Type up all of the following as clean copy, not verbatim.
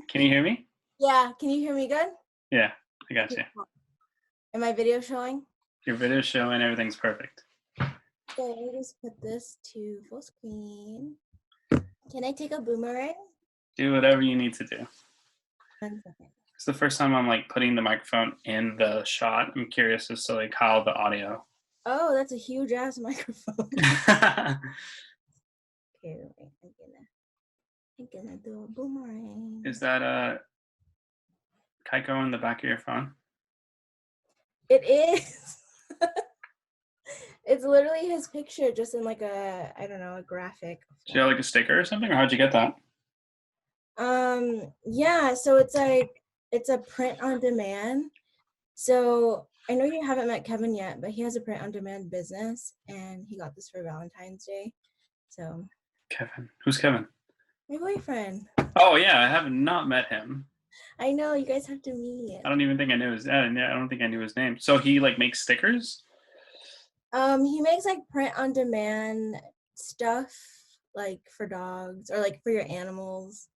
Can you hear me? Yeah, can you hear me good? Yeah, I got you. And my video showing? Your video's showing, everything's perfect. Okay, let me just put this to full screen. Can I take a boomerang? Do whatever you need to do. 1 second. It's the first time I'm like putting the microphone in the shot. I'm curious as to like how the audio. Oh, that's a huge ass microphone. Okay, wait, I'm gonna do a boomerang. Is that a Kaiko in the back of your phone? It is. It's literally his picture just in like a, I don't know, a graphic. Do you have like a sticker or something, or how'd you get that? Yeah, so it's like, it's a print on demand. So I know you haven't met Kevin yet, but he has a print on demand business and he got this for Valentine's Day. So Kevin. Who's Kevin? my boyfriend. Oh yeah, I have not met him. I know, you guys have to meet. I don't even think I knew his. I don't think I knew his name. So he like makes stickers. He makes like print on demand stuff like for dogs or like for your animals.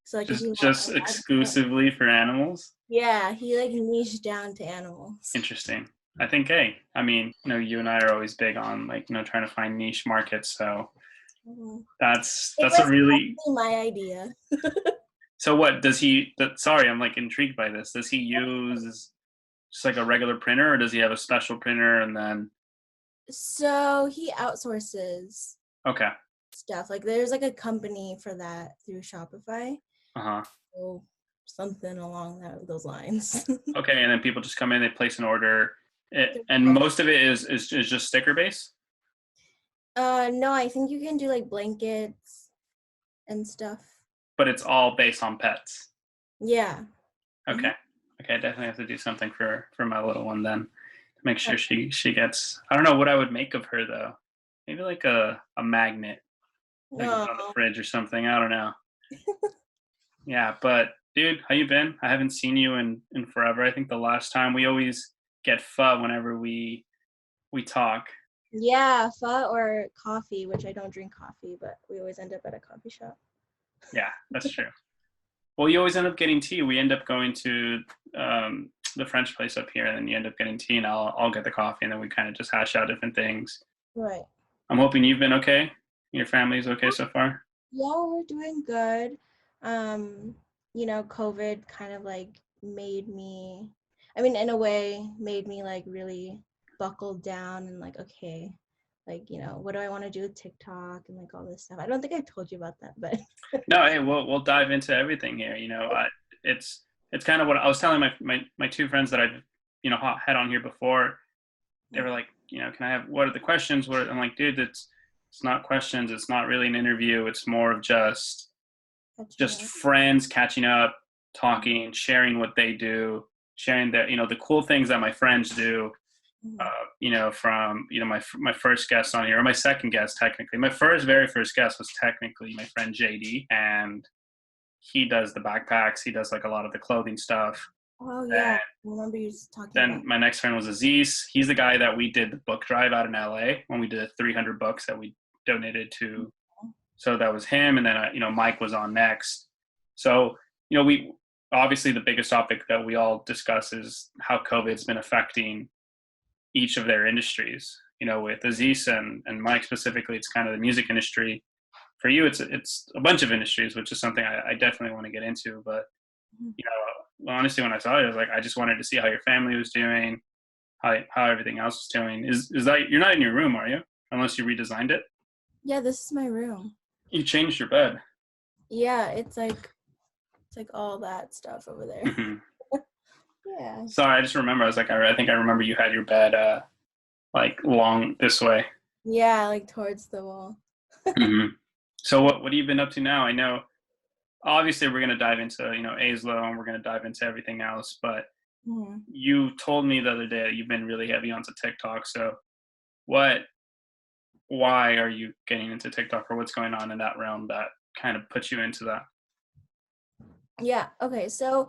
So like if you want Just like exclusively for animals. yeah, he like niche down to animals. Interesting. I think, hey, I mean, you and I are always big on like, trying to find niche markets. So that's It a was really. my idea. So what does he? Sorry, I'm like intrigued by this. Does he use just like a regular printer, or does he have a special printer? And then So he outsources okay, stuff. Like there's like a company for that through Shopify. uh huh, So something along those lines. okay, and then people just come in, they place an order, and most of it is just sticker based. No, I think you can do like blankets and stuff. But it's all based on pets. Yeah. Okay. Okay, I definitely have to do something for my little one then to make sure she gets. I don't know what I would make of her though. Maybe like a magnet, like on the fridge or something. I don't know. Yeah, but dude, how you been? I haven't seen you in forever. I think the last time we always get pho whenever we talk. Yeah, pho or coffee, which I don't drink coffee, but we always end up at a coffee shop. Yeah, that's true. Well, you always end up getting tea. We end up going to the French place up here, and then you end up getting tea, and I'll get the coffee, and then we kind of just hash out different things. Right. I'm hoping you've been okay. Your family's okay so far? Yeah, we're doing good. COVID kind of like made me, I mean, in a way, made me like really buckle down and like, okay, like, what do I want to do with TikTok and like all this stuff. I don't think I told you about that, but No, hey, we'll dive into everything here. It's kind of what I was telling my two friends that I've had on here before. They were like, can I have, what are the questions? I'm like, dude, it's not questions. It's not really an interview. It's more of just friends catching up, talking, sharing what they do, sharing that, the cool things that my friends do. From my first guest on here, or my second guest technically. My very first guest was technically my friend JD, and he does the backpacks. He does like a lot of the clothing stuff. oh yeah, I remember you talking Then about. my next friend was Aziz. He's the guy that we did the book drive out in LA when we did 300 books that we donated to. So that was him, and then Mike was on next. So we obviously the biggest topic that we all discuss is how COVID's been affecting each of their industries. With Aziz and Mike specifically, it's kind of the music industry. For you, it's a bunch of industries, which is something I definitely want to get into. But honestly, when I saw it, I was like, I just wanted to see how your family was doing, how everything else was doing. Is that, you're not in your room, are you? Unless you redesigned it. Yeah, this is my room. You changed your bed. Yeah, it's like all that stuff over there. Mm-hmm. Yeah. Sorry, I just remember. I was like, I think I remember you had your bed like long this way. Yeah, like towards the wall. Mm-hmm. So what have you been up to now? I know obviously we're going to dive into AZLO, and we're going to dive into everything else, but you told me the other day that you've been really heavy onto TikTok. So why are you getting into TikTok, or what's going on in that realm that kind of puts you into that? Yeah, okay, so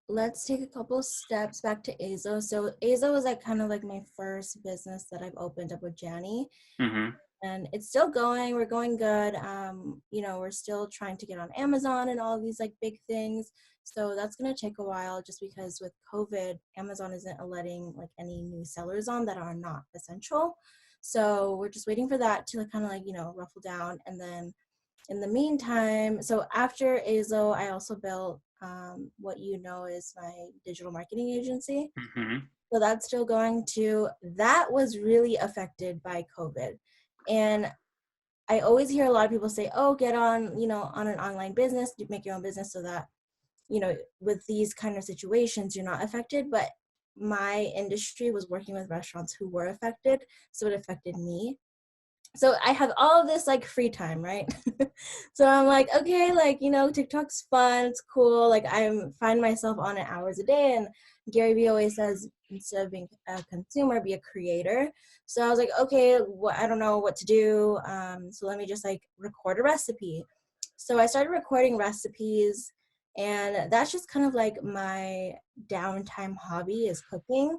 let's take a couple steps back to AZLO. So AZLO was like kind of like my first business that I've opened up with Janny. And it's still going. We're going good. You know, we're still trying to get on Amazon and all of these like big things. So that's going to take a while just because with COVID, Amazon isn't letting like any new sellers on that are not essential. So we're just waiting for that to kind of like, you know, ruffle down. And then in the meantime, so after AZLO, I also built what you know is my digital marketing agency. Mm-hmm. So that's still going to, that was really affected by COVID. And I always hear a lot of people say, oh, get on, you know, on an online business, make your own business so that, you know, with these kind of situations, you're not affected. But my industry was working with restaurants who were affected. So it affected me. So I have all of this like free time, right? So I'm like, okay, like, you know, TikTok's fun, it's cool. Like I find myself on it hours a day. And Gary Vee always says, instead of being a consumer, be a creator. So I was like, okay, I don't know what to do. So let me just like record a recipe. So I started recording recipes, and that's just kind of like my downtime hobby is cooking.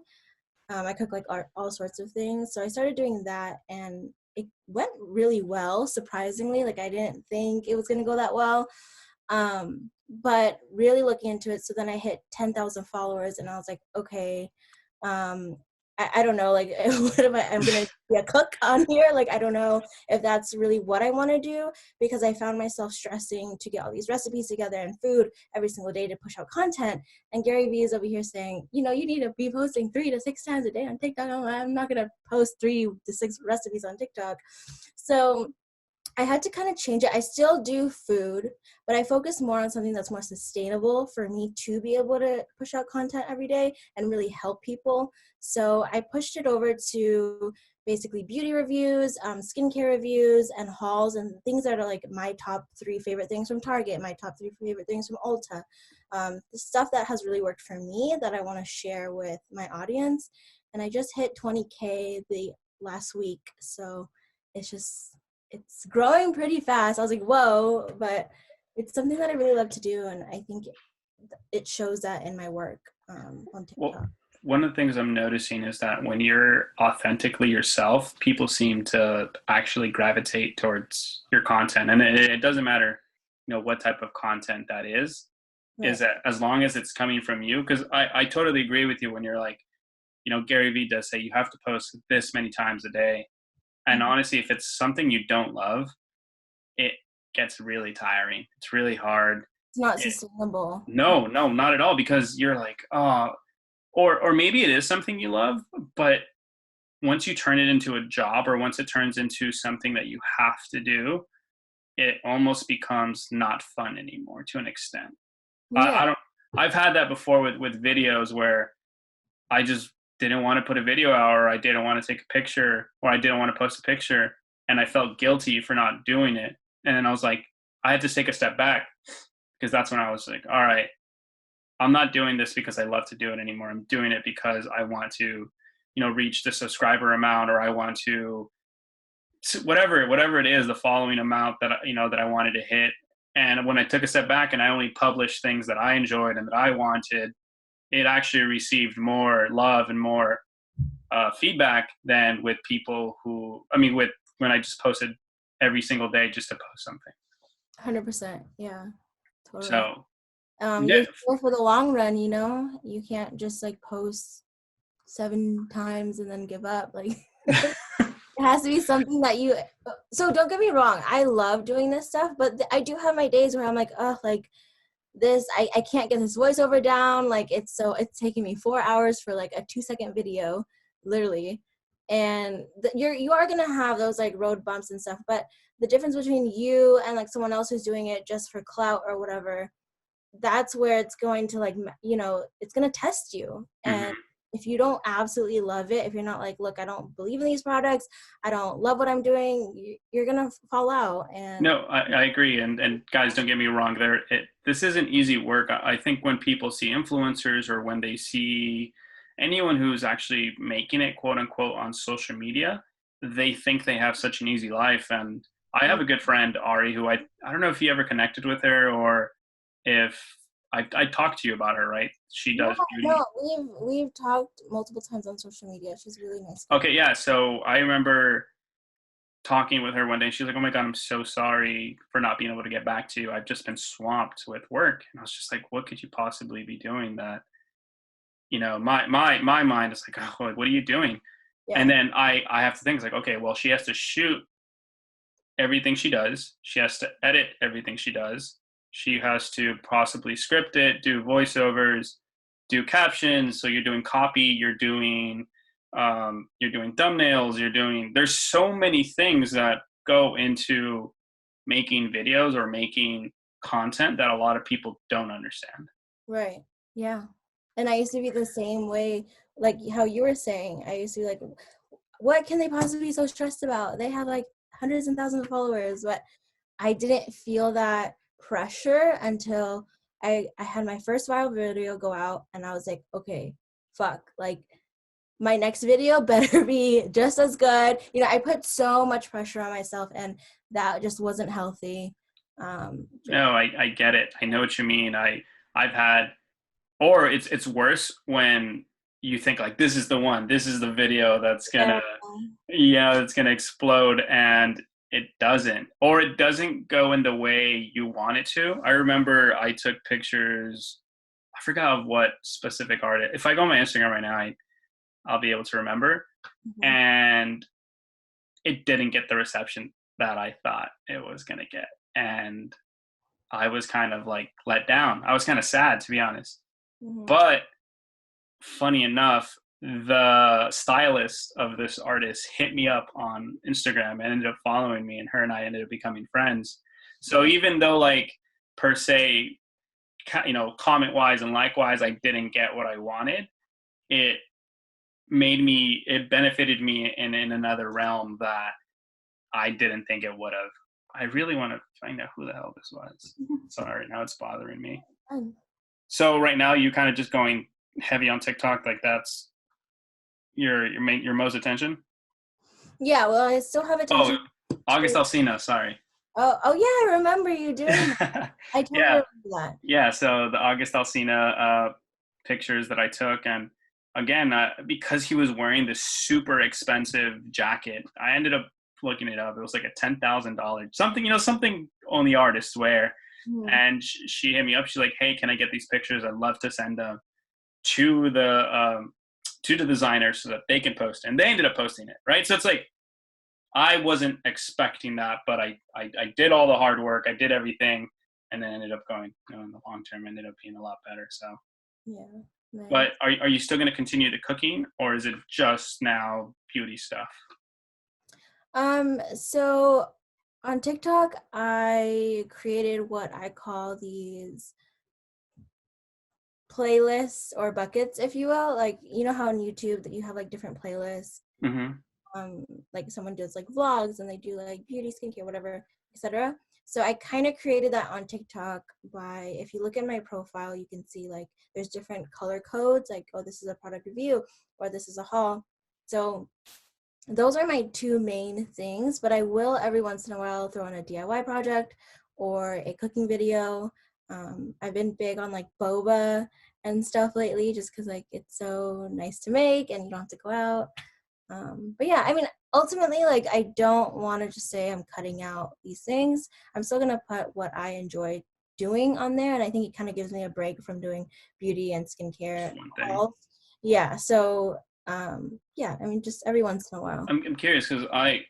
I cook like all sorts of things. So I started doing that, and it went really well, surprisingly. Like I didn't think it was going to go that well. But really looking into it, so then I hit 10,000 followers, and I was like, okay, um, I don't know, like, what am I'm gonna be a cook on here? Like, I don't know if that's really what I want to do, because I found myself stressing to get all these recipes together and food every single day to push out content. And Gary Vee is over here saying, you know, you need to be posting 3 to 6 times a day on TikTok. I'm not gonna post 3 to 6 recipes on TikTok. So I had to kind of change it. I still do food, but I focus more on something that's more sustainable for me to be able to push out content every day and really help people. So I pushed it over to basically beauty reviews, skincare reviews, and hauls, and things that are like my top 3 favorite things from Target, my top 3 favorite things from Ulta. The stuff that has really worked for me that I want to share with my audience. And I just hit 20K the last week. So it's growing pretty fast. I was like, whoa, but it's something that I really love to do. And I think it shows that in my work on Well, TikTok. one of the things I'm noticing is that when you're authentically yourself, people seem to actually gravitate towards your content, and it doesn't matter, you know, what type of content that is Right. that as long as it's coming from you. Because I totally agree with you when you're like, you know, Gary Vee does say you have to post this many times a day. And Mhm. honestly, if it's something you don't love, it gets really tiring. It's really hard. It's not It, sustainable. no, no, not at all. Because you're like, oh, or maybe it is something you love, but once you turn it into a job, or once it turns into something that you have to do, it almost becomes not fun anymore to an extent. Yeah. I don't. I've had that before with videos where I just didn't want to put a video out, or I didn't want to take a picture, or I didn't want to post a picture, and I felt guilty for not doing it. And then I was like, I had to take a step back, because that's when I was like, all right, I'm not doing this because I love to do it anymore. I'm doing it because I want to, you know, reach the subscriber amount, or I want to whatever it is, the following amount that you know that I wanted to hit. And when I took a step back and I only published things that I enjoyed and that I wanted, it actually received more love and more feedback than with people who, I mean, with when I just posted every single day just to post something. 100%. Yeah, totally. So You yeah, have to go for the long run, you know? You can't just like post 7 times and then give up. Like, it has to be something that you, so don't get me wrong, I love doing this stuff, but I do have my days where I'm like, oh, like this, I can't get this voiceover down. Like it's taking me 4 hours for like a 2-second video, literally. And you are gonna have those like road bumps and stuff, but the difference between you and like someone else who's doing it just for clout or whatever, that's where it's going to like, you know, it's going to test you. And hmm if you don't absolutely love it, if you're not like, look, I don't believe in these products, I don't love what I'm doing, you're going to fall out. And no, I agree. And guys, don't get me wrong. This isn't easy work. I think when people see influencers, or when they see anyone who's actually making it, quote unquote, on social media, they think they have such an easy life. And I have a good friend, Ari, who I don't know if you ever connected with her, or if I talked to you about her, right? She yeah, does beauty. no, we've talked multiple times on social media. She's a really nice girl. Okay, yeah. So I remember talking with her one day. She's like, "Oh my God, I'm so sorry for not being able to get back to you. I've just been swamped with work." And I was just like, "What could you possibly be doing that?" My mind is like, "Oh, like, what are you doing?" And Yeah. then I have to think, it's like, okay, well, she has to shoot everything she does. She has to edit everything she does. She has to possibly script it, do voiceovers, do captions. So you're doing copy, you're doing thumbnails, there's so many things that go into making videos or making content that a lot of people don't understand. Right. Yeah. And I used to be the same way, like how you were saying. I used to be like, what can they possibly be so stressed about? They have like hundreds and thousands of followers. But I didn't feel that pressure until I had my first viral video go out, and I was like, okay, fuck. Like, my next video better be just as good. I put so much pressure on myself, and that just wasn't healthy. No, I get it. I know what you mean. I've had, or it's worse when you think like, this is the one, this is the video that's Yeah. gonna, it's gonna explode, and it doesn't, or it doesn't go in the way you want it to. I remember I took pictures. I forgot of what specific artist. If I go on my Instagram right now, I'll be able to remember. Mhm. And it didn't get the reception that I thought it was gonna get, and I was kind of like let down. I was kind of sad, to be honest. Mhm. But funny enough, the stylist of this artist hit me up on Instagram and ended up following me, and her and I ended up becoming friends. So even though, like, per se, comment wise and likewise, I didn't get what I wanted, it it benefited me in another realm that I didn't think it would have. I really want to find out who the hell this was. Sorry, now it's bothering me. Fun. So right now you kind of just going heavy on TikTok, like that's your most attention. Yeah, well, I still have Oh, attention. August Alsina, sorry. Oh yeah, I remember you doing that. I totally Yeah, remember that. yeah. So the August Alsina pictures that I took, and again, because he was wearing this super expensive jacket, I ended up looking it up. It was like a $10,000 something, something only artists wear. Mhm. And she hit me up. She's like, "Hey, can I get these pictures? I'd love to send them to the designer so that they can post." And they ended up posting it, right? So it's like, I wasn't expecting that, but I did all the hard work. I did everything, and then ended up going, in the long term, ended up being a lot better. So, Yeah, but nice. are you still going to continue the cooking, or is it just now beauty stuff? So on TikTok, I created what I call these playlists or buckets, if you will. Like, you know how on YouTube that you have like different playlists. Mm-hmm. um like someone does like vlogs and they do like beauty, skincare, whatever, etc. So I kind of created that on TikTok by, if you look at my profile, you can see like there's different color codes, like, oh, this is a product review or this is a haul. So those are my two main things, but I will every once in a while throw in a DIY project or a cooking video. I've been big on like boba and stuff lately, just because like it's so nice to make and you don't have to go out. But yeah, I mean, ultimately, like, I don't want to just say I'm cutting out these things. I'm still going to put what I enjoy doing on there. And I think it kind of gives me a break from doing beauty and skincare Just one thing. hauls. Yeah. So, yeah, I mean, just every once in a while. I'm curious because I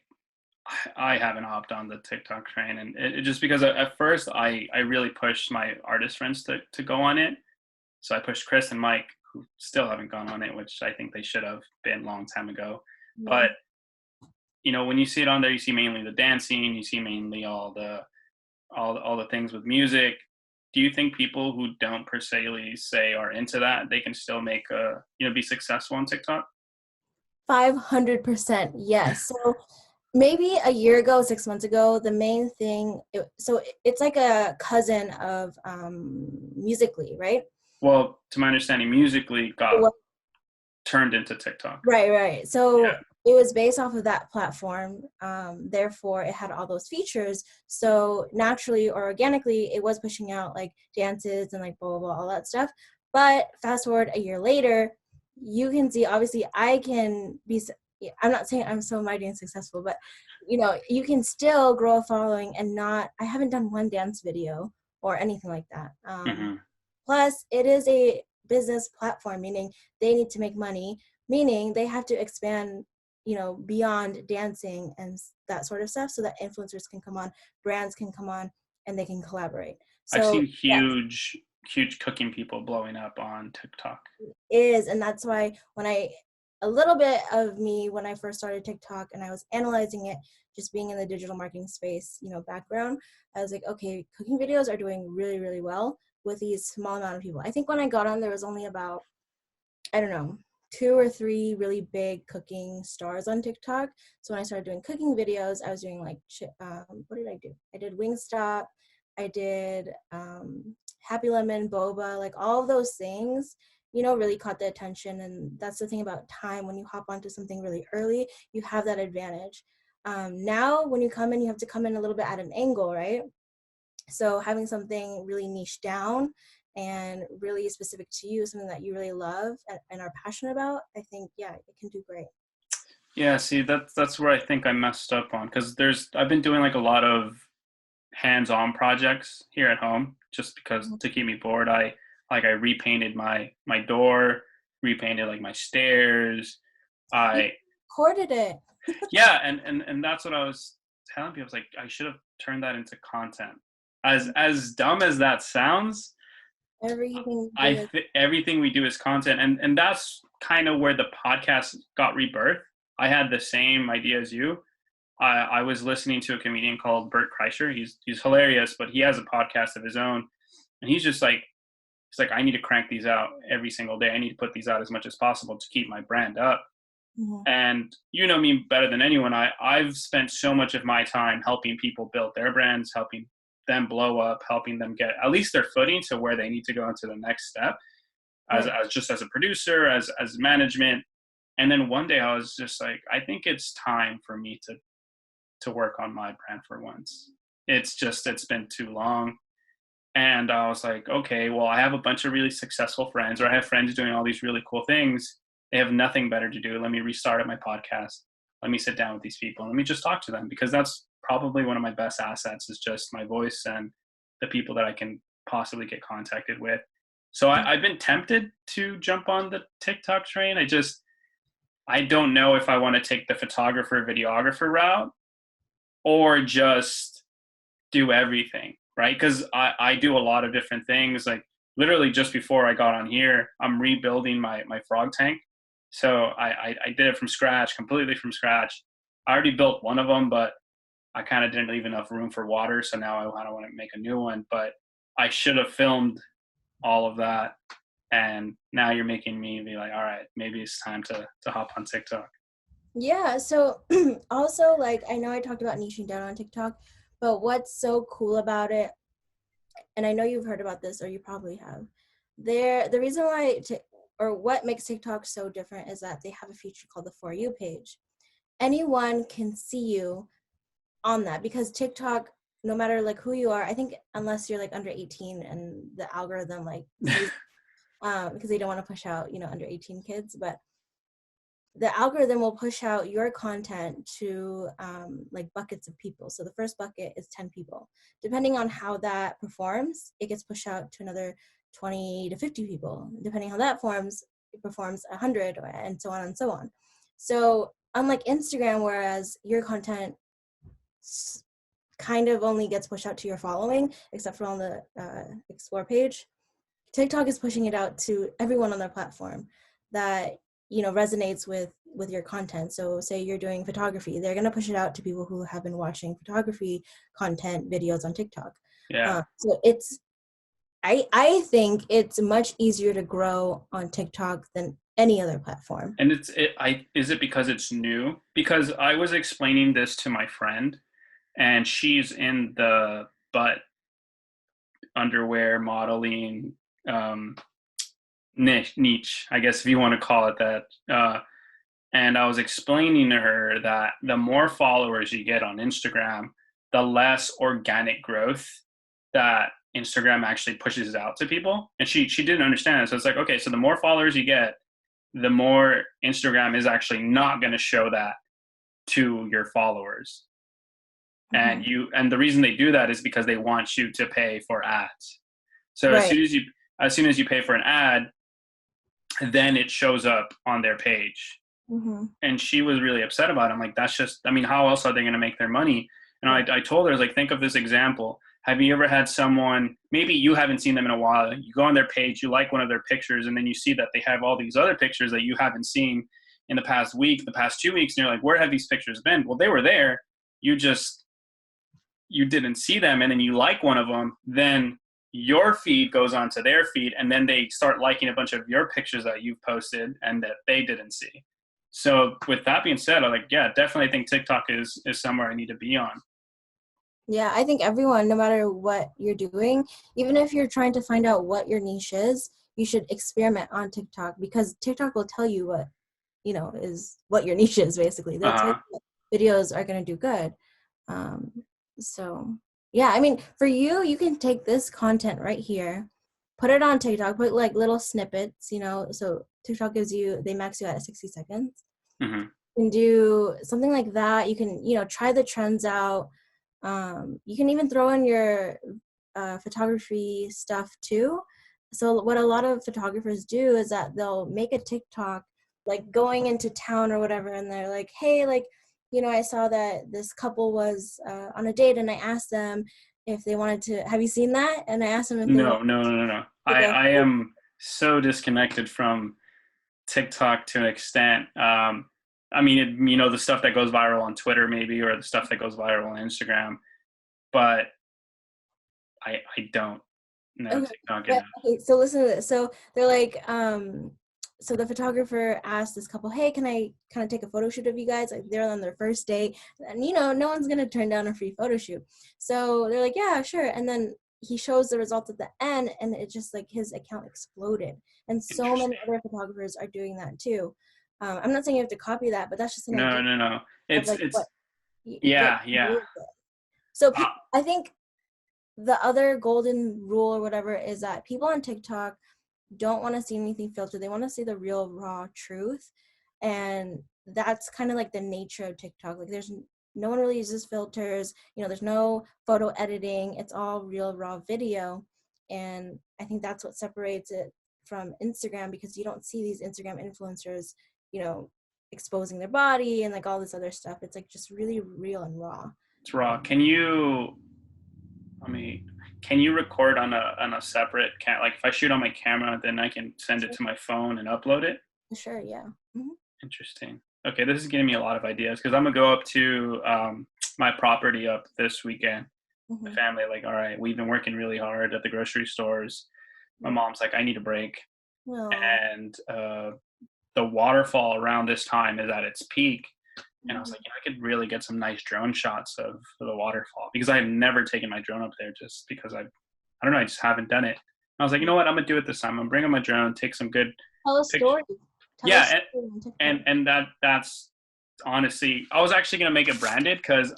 haven't hopped on the TikTok train, and it just because at first I really pushed my artist friends to go on it. So I pushed Chris and Mike, who still haven't gone on it, which I think they should have been a long time ago. Yeah. But when you see it on there, you see mainly the dancing, you see mainly all the things with music. Do you think people who don't per se say are into that, they can still make be successful on TikTok? 500% yes. So maybe a year ago, 6 months ago, the main thing, it's like a cousin of Musically, right? Well, to my understanding, musically got turned into TikTok. Right. Yeah. So it was based off of that platform. Therefore, it had all those features. So naturally or organically, it was pushing out like dances and like blah, blah, blah, all that stuff. But fast forward a year later, you can see, obviously, I can be I'm not saying I'm so mighty and successful, but you can still grow a following and not, I haven't done one dance video or anything like that. Mm-hmm. Plus it is a business platform, meaning they need to make money, meaning they have to expand, beyond dancing and that sort of stuff so that influencers can come on, brands can come on, and they can collaborate. I've So seen yes, huge cooking people blowing up on TikTok. is, and that's why a little bit of me when I first started TikTok and I was analyzing it, just being in the digital marketing space, background, I was like, okay, cooking videos are doing really, really well with these small amount of people. I think when I got on, there was only about, I don't know, 2 or 3 really big cooking stars on TikTok. So when I started doing cooking videos, I was doing like, what did I do? I did Wingstop, I did Happy Lemon, Boba, like all of those things, really caught the attention. And that's the thing about time. When you hop onto something really early, you have that advantage. Now, when you come in, you have to come in a little bit at an angle, right? So having something really niche down and really specific to you, something that you really love and are passionate about, I think, yeah, it can do great. Yeah, see, that's where I think I messed up on, because I've been doing like a lot of hands-on projects here at home just because to keep me bored. I repainted my door, repainted like my stairs. You I recorded it. Yeah, and that's what I was telling people. I was like, I should have turned that into content. As dumb as that sounds, Everything you do is everything we do is content, and that's kind of where the podcast got rebirth. I had the same idea as you. I was listening to a comedian called Bert Kreischer. He's hilarious, but he has a podcast of his own, and he's like, I need to crank these out every single day. I need to put these out as much as possible to keep my brand up. mm-hmm. And you know me better than anyone. I've spent so much of my time helping people build their brands, helping them blow up, helping them get at least their footing to where they need to go into the next step as just as a producer, as management. And then one day I was just like, I think it's time for me to work on my brand for once. It's been too long. And I was like, okay, well, I have a bunch of really successful friends, or I have friends doing all these really cool things. They have nothing better to do. Let me restart my podcast. Let me sit down with these people. Let me just talk to them, because that's probably one of my best assets, is just my voice and the people that I can possibly get contacted with. So I've been tempted to jump on the TikTok train. I don't know if I want to take the photographer, videographer route, or just do everything, right? Because I do a lot of different things. Like literally just before I got on here, I'm rebuilding my frog tank. So I did it from scratch, completely from scratch. I already built one of them, but I kind of didn't leave enough room for water. So now I kind of want to make a new one. But I should have filmed all of that. And now you're making me be like, all right, maybe it's time to hop on TikTok. Yeah. So also, like, I know I talked about niching down on TikTok, but what's so cool about it, and I know you've heard about this, or you probably have, the reason why or what makes TikTok so different is that they have a feature called the For You page. Anyone can see you on that, because TikTok, no matter like who you are, I think unless you're like under 18 and the algorithm like because they don't want to push out under 18 kids, but the algorithm will push out your content to like buckets of people. So the first bucket is 10 people. Depending on how that performs, it gets pushed out to another 20 to 50 people. Depending on how that it performs 100, and so on and so on. So unlike Instagram, whereas your content kind of only gets pushed out to your following, except for on the explore page, TikTok is pushing it out to everyone on their platform that resonates with your content. So say you're doing photography, they're going to push it out to people who have been watching photography content videos on TikTok. Yeah. So it's I think it's much easier to grow on TikTok than any other platform. And is it because it's new? Because I was explaining this to my friend, and she's in the butt underwear modeling niche, I guess, if you want to call it that. And I was explaining to her that the more followers you get on Instagram, the less organic growth that Instagram actually pushes out to people. And she didn't understand it. So it's like, okay, so the more followers you get, the more Instagram is actually not going to show that to your followers. Mm-hmm. And the reason they do that is because they want you to pay for ads. So Right. as soon as you pay for an ad, then it shows up on their page. Mm-hmm. And she was really upset about it. I'm like, that's just, I mean, how else are they going to make their money? And I told her, I was like, think of this example. Have you ever had someone, maybe you haven't seen them in a while, you go on their page, you like one of their pictures, and then you see that they have all these other pictures that you haven't seen in the past week, the past 2 weeks, and you're like, where have these pictures been? Well, they were there. You didn't see them, and then you like one of them, then your feed goes onto their feed, and then they start liking a bunch of your pictures that you've posted and that they didn't see. So with that being said, I'm like, yeah, definitely think TikTok is somewhere I need to be on. Yeah, I think everyone, no matter what you're doing, even if you're trying to find out what your niche is, you should experiment on TikTok, because TikTok will tell you what, is what your niche is, basically. They'll tell you Uh-huh. what videos are going to do good. Um, so, yeah, I mean, for you, you can take this content right here, put it on TikTok, put like little snippets, so TikTok they max you out at 60 seconds. Mm-hmm. You can do something like that. You can, try the trends out. You can even throw in your photography stuff too. So what a lot of photographers do is that they'll make a TikTok like going into town or whatever, and they're like, hey, like, I saw that this couple was on a date, and I asked them if they wanted to, have you seen that? And I asked them if they No, want no, no, no, no. to take a I am so disconnected from TikTok to an extent. I mean, the stuff that goes viral on Twitter maybe, or the stuff that goes viral on Instagram, but I don't know Okay, TikTok but enough. okay, so listen to this. So they're like, so the photographer asked this couple, hey, can I kind of take a photo shoot of you guys? Like, they're on their first day, and no one's gonna turn down a free photo shoot. So they're like, yeah, sure. And then he shows the results at the end, and it just like his account exploded. And so many Interesting. other photographers are doing that too. I'm not saying you have to copy that, but that's just an idea No, no, no. of like It's what yeah, you can do yeah. with it. So Uh, I think the other golden rule or whatever is that people on TikTok don't want to see anything filtered. They want to see the real raw truth. And that's kind of like the nature of TikTok. Like there's no one really uses filters, there's no photo editing. It's all real raw video. And I think that's what separates it from Instagram, because you don't see these Instagram influencers, exposing their body and like all this other stuff. It's like just really real and raw. it's raw. I mean, can you record on a separate like if I shoot on my camera, then I can send it Sure. to my phone and upload it? Sure, yeah. Interesting. Okay, this is giving me a lot of ideas because I'm gonna go up to my property up this weekend. The Mm-hmm. family, like, all right, we've been working really hard at the grocery stores. My mom's like, I need a break, No. and the waterfall around this time is at its peak. And I was like, I could really get some nice drone shots of the waterfall because I've never taken my drone up there just because I don't know, I just haven't done it. I was like, you know what, I'm gonna do it this time. I'm bringing my drone, take some good Tell a pictures. story. Tell a Yeah, story on TikTok. and that's honestly, I was actually gonna make it branded because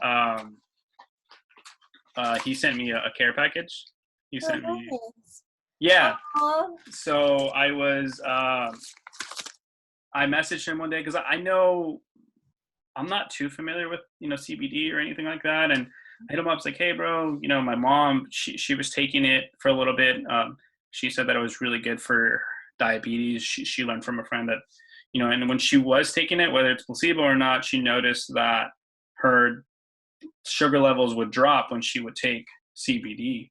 he sent me a care package. He Oh, sent me, nice. yeah. Aw. So I messaged him one day because I know I'm not too familiar with CBD or anything like that, and I hit him up. I was like, hey, bro, my mom she was taking it for a little bit. She said that it was really good for diabetes. She learned from a friend that and when she was taking it, whether it's placebo or not, she noticed that her sugar levels would drop when she would take CBD.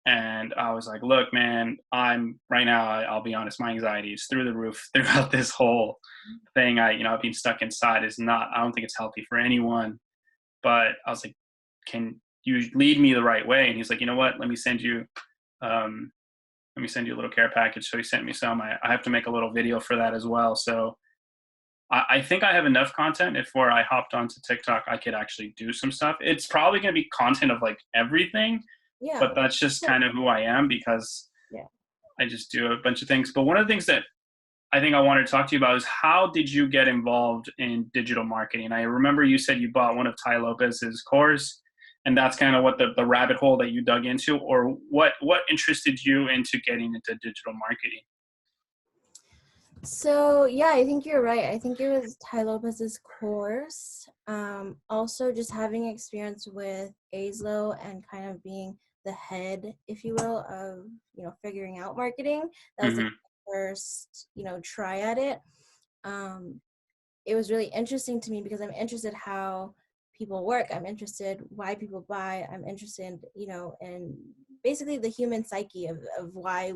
And I was like, look, man, I'm right now, I'll be honest, my anxiety is through the roof throughout this whole thing. I've been stuck inside I don't think it's healthy for anyone. But I was like, can you lead me the right way? And he's like, you know what, let me send you a little care package. So he sent me some. I have to make a little video for that as well. So I think I have enough content. If where I hopped onto TikTok, I could actually do some stuff. It's probably going to be content of like everything, Yeah. but that's just kind of who I am because Yeah. I just do a bunch of things. But one of the things that I think I wanted to talk to you about is how did you get involved in digital marketing? I remember you said you bought one of Tai Lopez's course, and that's kind of what the rabbit hole that you dug into, or what interested you into getting into digital marketing? So yeah, I think you're right. I think it was Ty Lopez's course. Also just having experience with AZLO and kind of being the head, if you will, of figuring out marketing. That was like Hmm. the first try at it. Um, it was really interesting to me because I'm interested how people work. I'm interested why people buy. I'm interested, in basically the human psyche of why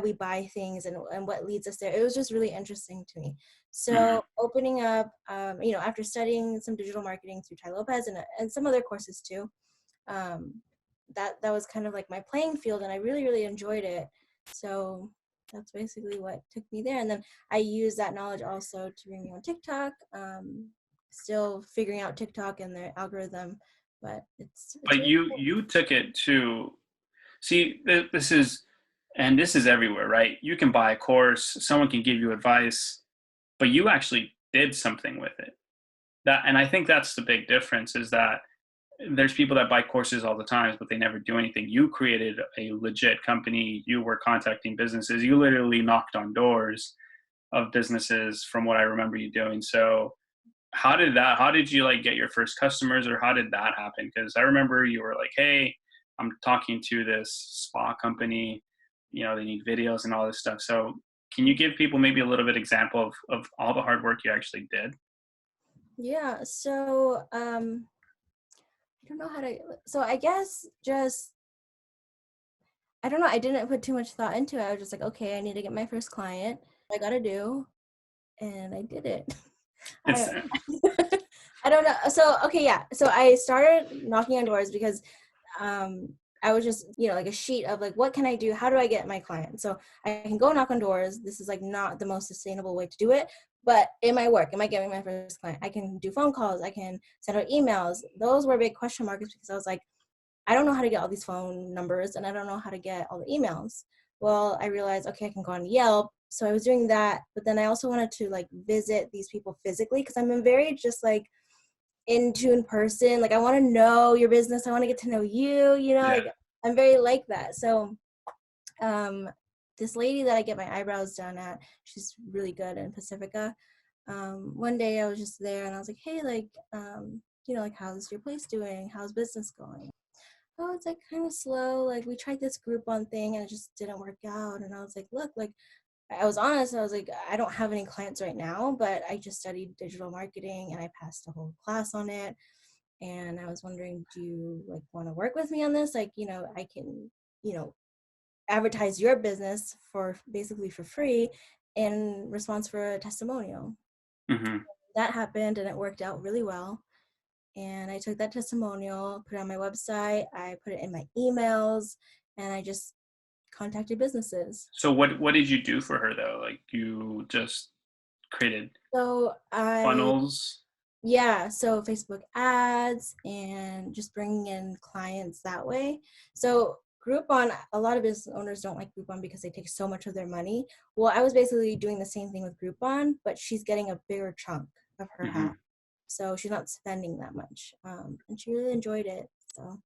we buy things and what leads us there. It was just really interesting to me. Hmm. So opening up, after studying some digital marketing through Ty Lopez and some other courses too, um, that was kind of like my playing field, and I really really enjoyed it. So that's basically what took me there, and then I use that knowledge also to bring me on TikTok. Still figuring out TikTok and their algorithm, but it's But really cool. you took it to see this is, and this is everywhere, right? You can buy a course, someone can give you advice, but you actually did something with it. That, and I think that's the big difference, is that there's people that buy courses all the time, but they never do anything. You created a legit company. You were contacting businesses. You literally knocked on doors of businesses, from what I remember you doing. So how did you like get your first customers, or how did that happen? Because I remember you were like, hey, I'm talking to this spa company, they need videos and all this stuff. So can you give people maybe a little bit example of all the hard work you actually did? Yeah. So I don't know how to. So I guess just I don't know. I didn't put too much thought into it. I was just like, okay, I need to get my first client. I got to do, and I did it. It's I I don't know. So okay, yeah. So I started knocking on doors because I was just like a sheet of like, what can I do? How do I get my clients? So I can go knock on doors. This is like not the most sustainable way to do it, but it might work. It might get me my first client. I can do phone calls. I can send out emails. Those were big question marks because I was like, I don't know how to get all these phone numbers and I don't know how to get all the emails. Well, I realized, okay, I can go on Yelp. So I was doing that, but then I also wanted to like visit these people physically because I'm a very just like in tune person. Like I want to know your business. I want to get to know you, yeah. like I'm very like that. So um this lady that I get my eyebrows done at, she's really good in Pacifica. One day I was just there and I was like, hey, like, like how's your place doing? How's business going? Oh, it's like kind of slow. Like we tried this Groupon thing and it just didn't work out. And I was like, look, like I was honest. I was like, I don't have any clients right now, but I just studied digital marketing and I passed a whole class on it. And I was wondering, do you like want to work with me on this? Like, I can, you know, advertise your business for basically for free in response for a testimonial. Hmm. That happened and it worked out really well. And I took that testimonial, put it on my website, I put it in my emails, and I just contacted businesses. So what did you do for her though? Like you just created So funnels? yeah, so Facebook ads and just bringing in clients that way. So Groupon, a lot of business owners don't like Groupon because they take so much of their money. Well, I was basically doing the same thing with Groupon, but she's getting a bigger chunk of her Hmm. half. So she's not spending that much. And she really enjoyed it. So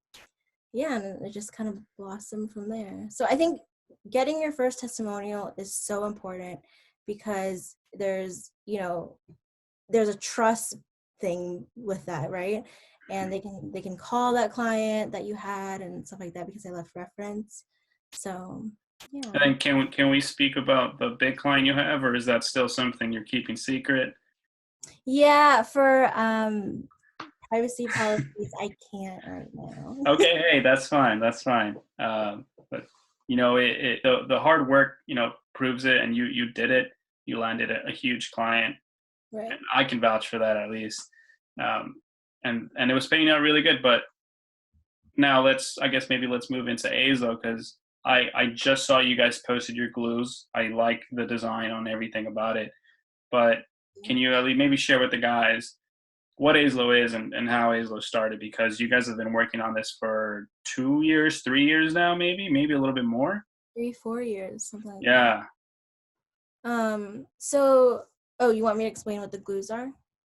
yeah, and it just kind of blossomed from there. So I think getting your first testimonial is so important because there's a trust thing with that, right? And they can call that client that you had and stuff like that because they left reference. So And yeah. then can we speak about the big client you have, or is that still something you're keeping secret? Yeah, for privacy policies, I can't right now. Okay, hey, that's fine. That's fine. But the hard work proves it, and you did it. You landed a huge client, and Right. I can vouch for that at least. Um, and it was paying out really good. But now I guess maybe let's move into AZLO, because I just saw you guys posted your glues. I like the design on everything about it. But can you at least maybe share with the guys what AZLO is, and how AZLO started? Because you guys have been working on this for 2 years, 3 years now, maybe a little bit more. 3 4 years, something like that. Yeah, So oh, you want me to explain what the glues are?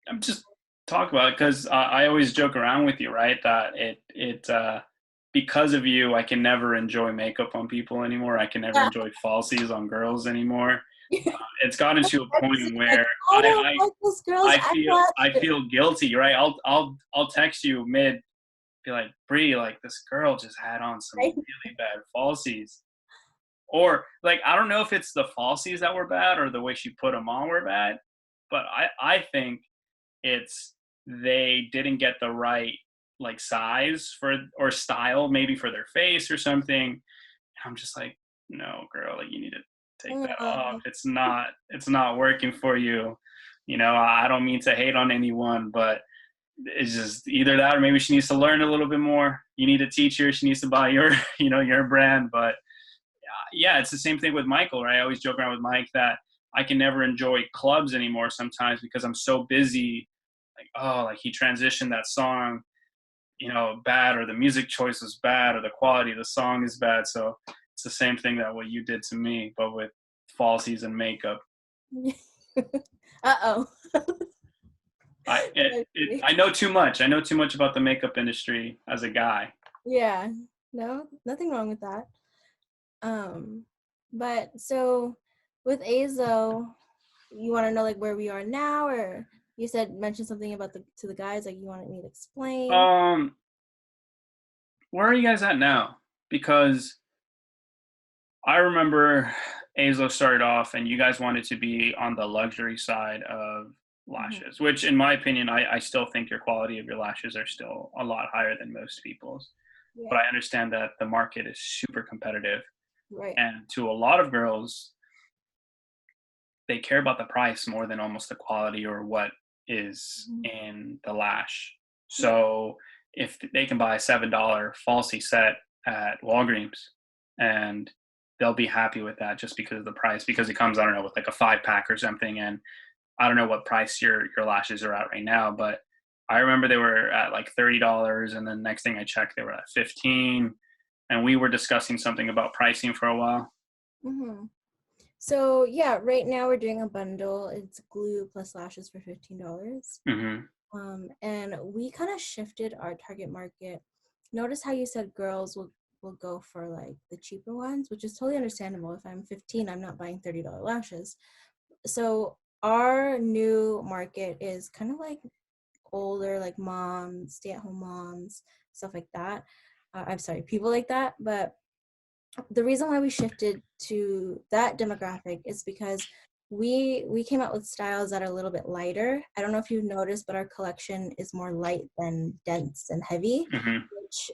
I'm just talk about it because I always joke around with you, right? That because of you, I can never enjoy makeup on people anymore. I can never Yeah. enjoy falsies on girls anymore. It's gotten to a point Like, where I don't like this girl's I eyelash. feel guilty, right? I'll text you mid, be like, Bree, like this girl just had on some really bad falsies. Or like I don't know if it's the falsies that were bad or the way she put them on were bad, but I think it's they didn't get the right like size for or style maybe for their face or something. I'm just like, no, girl, like you need to take that off. It's not working for you. You know, I don't mean to hate on anyone, but it's just either that or maybe she needs to learn a little bit more. You need a teacher. She needs to buy your, you know, your brand. But yeah, it's the same thing with Michael, right? I always joke around with Mike that I can never enjoy clubs anymore sometimes because I'm so busy. Like, oh, like he transitioned that song, you know, bad, or the music choice was bad, or the quality of the song is bad. So it's the same thing that what you did to me, but with falsies and makeup. Uh-oh. I know too much. I know too much about the makeup industry as a guy. Yeah, no, nothing wrong with that. But so with AZLO, you want to know like where we are now, or you mentioned something about the guys, like you wanted me to explain. Where are you guys at now? Because I remember AZLO started off and you guys wanted to be on the luxury side of lashes, which in my opinion, I still think your quality of your lashes are still a lot higher than most people's. Yeah. But I understand that the market is super competitive. Right. And to a lot of girls, they care about the price more than almost the quality or what is in the lash. So if they can buy a $7 falsie set at Walgreens and they'll be happy with that just because of the price, because it comes, I don't know, with like a 5-pack or something. And I don't know what price your lashes are at right now, but I remember they were at like $30, and then next thing I checked, they were at 15. And we were discussing something about pricing for a while. So yeah, right now we're doing a bundle. It's glue plus lashes for $15. And we kind of shifted our target market. Notice how you said girls will go for like the cheaper ones, which is totally understandable. If I'm 15, I'm not buying $30 lashes. So our new market is kind of like older, like moms, stay-at-home moms, stuff like that. I'm sorry, people like that. But the reason why we shifted to that demographic is because we came out with styles that are a little bit lighter. I don't know if you've noticed, but our collection is more light than dense and heavy, which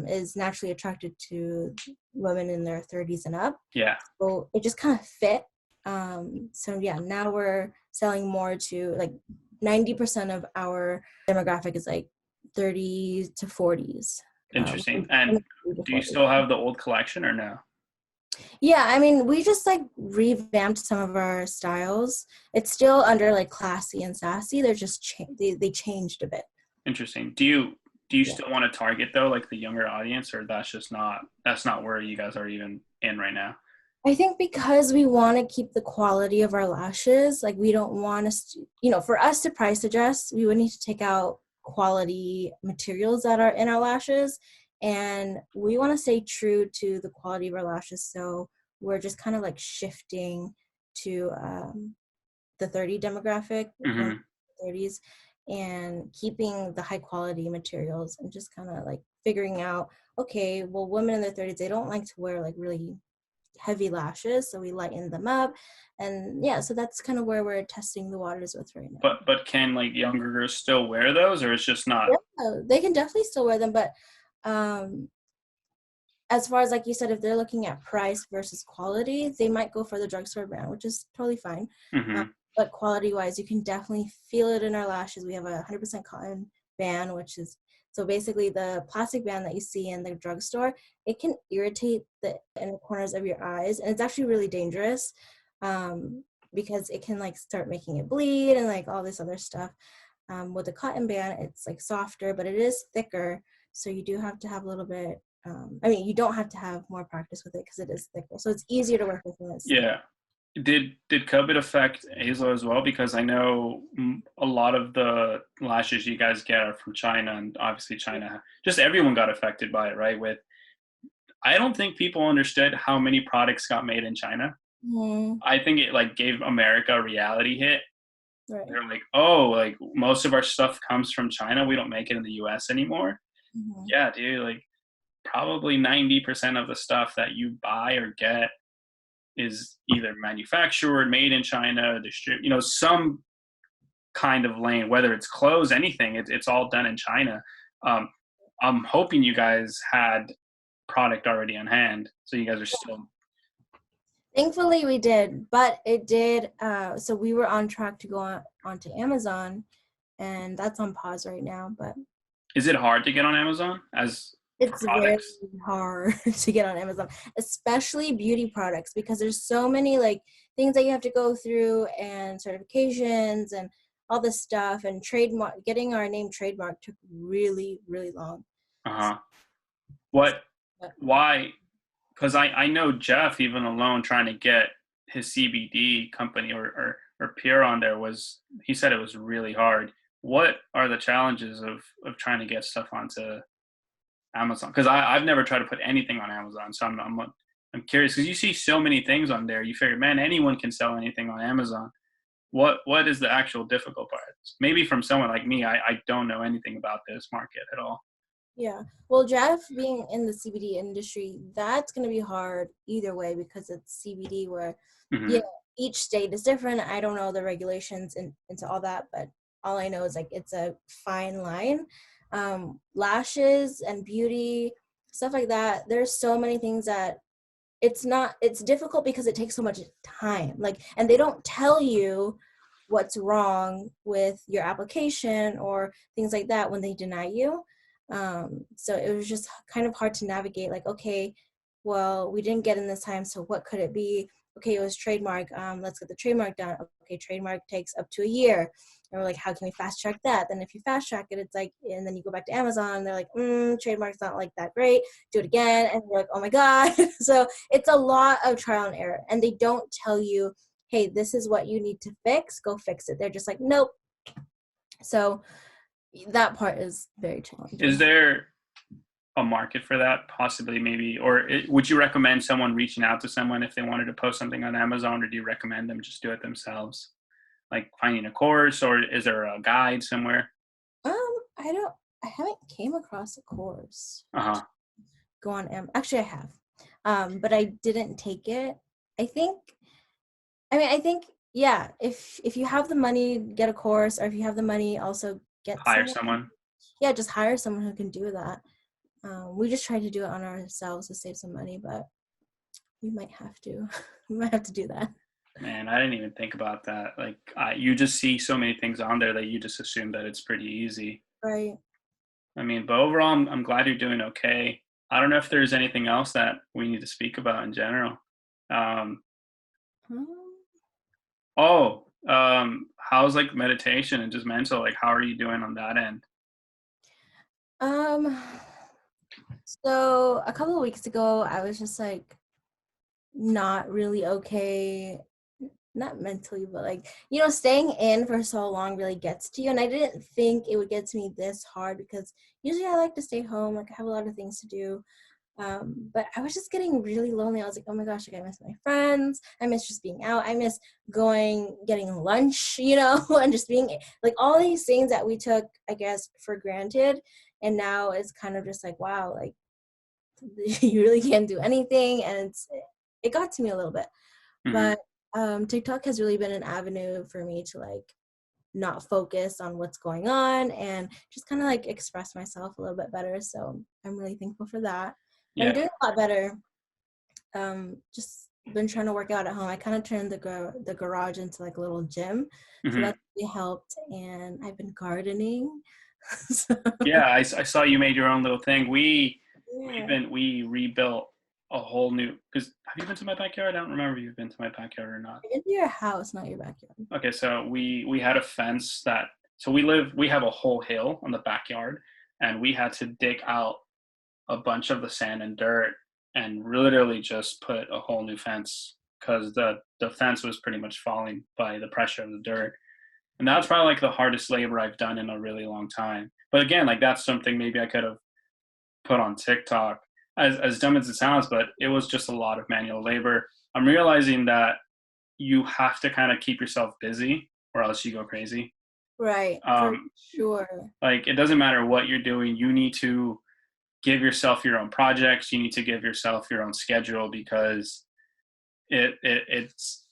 is naturally attracted to women in their 30s and up. Yeah. So it just kind of fit. So yeah, now we're selling more to like 90% of our demographic is like 30 to 40s. Interesting. And do you still have the old collection or no? Yeah, I mean, we just like revamped some of our styles. It's still under like classy and sassy. They're just they changed a bit. Interesting. Do you still want to target though, like the younger audience, or that's not where you guys are even in right now? I think because we want to keep the quality of our lashes, like we don't want us to, for us to price adjust, we would need to take out quality materials that are in our lashes, and we want to stay true to the quality of our lashes. So we're just kind of like shifting to the 30 demographic, 30s, and keeping the high quality materials and just kind of like figuring out, okay, well, women in their 30s, they don't like to wear like really heavy lashes, so we lighten them up. And yeah, so that's kind of where we're testing the waters with right now. But can like younger girls still wear those, or it's just not? Yeah, they can definitely still wear them, but as far as like you said, if they're looking at price versus quality, they might go for the drugstore brand, which is totally fine. But quality wise, you can definitely feel it in our lashes. We have a 100% cotton band, which is so basically the plastic band that you see in the drugstore. It can irritate the inner corners of your eyes, and it's actually really dangerous because it can like start making it bleed and like all this other stuff. With the cotton band, it's like softer, but it is thicker, so you do have to have a little bit. I mean, you don't have to have more practice with it because it is thicker, so it's easier to work with when it's Yeah. Did COVID affect AZLO as well? Because I know a lot of the lashes you guys get are from China, and obviously China, just everyone got affected by it, right? I don't think people understood how many products got made in China. Mhm. I think it like gave America a reality hit. Right. They're like, oh, like most of our stuff comes from China. We don't make it in the US anymore. Mhm. Yeah, dude, like probably 90% of the stuff that you buy or get is either manufactured, made in China, some kind of lane, whether it's clothes, anything, it's all done in China. Um, I'm hoping you guys had product already on hand, so you guys are still. Thankfully, we did, but it did. So we were on track to go onto Amazon, and that's on pause right now. But Is it hard to get on Amazon as for it's very products? hard to get on Amazon, especially beauty products, because there's so many like things that you have to go through and certifications and all this stuff and trademark. Getting our name trademark took really, really long. Uh-huh. What? But Why? Because I know Jeff, even alone trying to get his CBD company or Pure on there, he said it was really hard. What are the challenges of trying to get stuff onto Amazon? Because I've never tried to put anything on Amazon, so I'm curious because you see so many things on there. You figure, man, anyone can sell anything on Amazon. What is the actual difficult part? Maybe from someone like me, I don't know anything about this market at all. yeah. Well, Jeff being in the CBD industry, that's going to be hard either way because it's CBD where, yeah, Hmm. each state is different. I don't know the regulations into all that, but all I know is like it's a fine line. Lashes and beauty, stuff like that. There's so many things that it's difficult because it takes so much time. Like, and they don't tell you what's wrong with your application or things like that when they deny you. So it was just kind of hard to navigate, like, okay, well, we didn't get in this time, so what could it be? Okay, it was trademark. Let's get the trademark done. Okay, trademark takes up to a year. And we're like, how can we fast track that? Then if you fast track it, it's like, and then you go back to Amazon, and they're like, trademark's not like that great. Do it again. And you're like, oh my God. So it's a lot of trial and error. And they don't tell you, hey, this is what you need to fix. Go fix it. They're just like, nope. So that part is very Is challenging. there a market for that possibly, maybe, or would you recommend someone reaching out to someone if they wanted to post something on Amazon, or do you recommend them just do it themselves, like finding a course, or is there a guide somewhere? I don't, I haven't came across a course Uh-huh. go on actually I have, but I didn't take it. I think, I think, yeah, if you have the money, get a course, or if you have the money, also get Hire someone. someone. Yeah, just hire someone who can do that. We just tried to do it on ourselves to save some money, but we might have to. We might have to do that. Man, I didn't even think about that. Like, you just see so many things on there that you just assume that it's pretty easy. Right. I mean, but overall, I'm glad you're doing okay. I don't know if there's anything else that we need to speak about in general. Um, Um, how's like meditation and just mental? Like, how are you doing on that end? um, so a couple of weeks ago, I was just like not really okay, not mentally, but like, staying in for so long really gets to you. And I didn't think it would get to me this hard because usually I like to stay home, like I have a lot of things to do. But I was just getting really lonely. I was like, oh my gosh, like I miss my friends. I miss just being out. I miss getting lunch, and just being like all these things that we took, I guess, for granted. And now it's kind of just like, wow, like you really can't do anything. And it got to me a little bit. Hmm. But TikTok has really been an avenue for me to like not focus on what's going on and just kind of like express myself a little bit better. So I'm really thankful for that. I'm Yeah. doing a lot better. Just been trying to work out at home. I kind of turned the garage into like a little gym, so Hmm. that's really helped. And I've been gardening. So, Yeah, I saw you made your own little thing. yeah. We rebuilt a whole new. Because have you been to my backyard? I don't remember if you've been to my backyard or not. I've been to your house, not your backyard. Okay, so we had a fence that so we have a whole hill on the backyard, and we had to dig out a bunch of the sand and dirt and literally just put a whole new fence because the fence was pretty much falling by the pressure of the dirt. And that's probably like the hardest labor I've done in a really long time. But again, like that's something maybe I could have put on TikTok, as dumb as it sounds, but it was just a lot of manual labor. I'm realizing that you have to kind of keep yourself busy or else you go crazy. Right, for Um, sure. like it doesn't matter what you're doing, you need to give yourself your own projects, you need to give yourself your own schedule because it's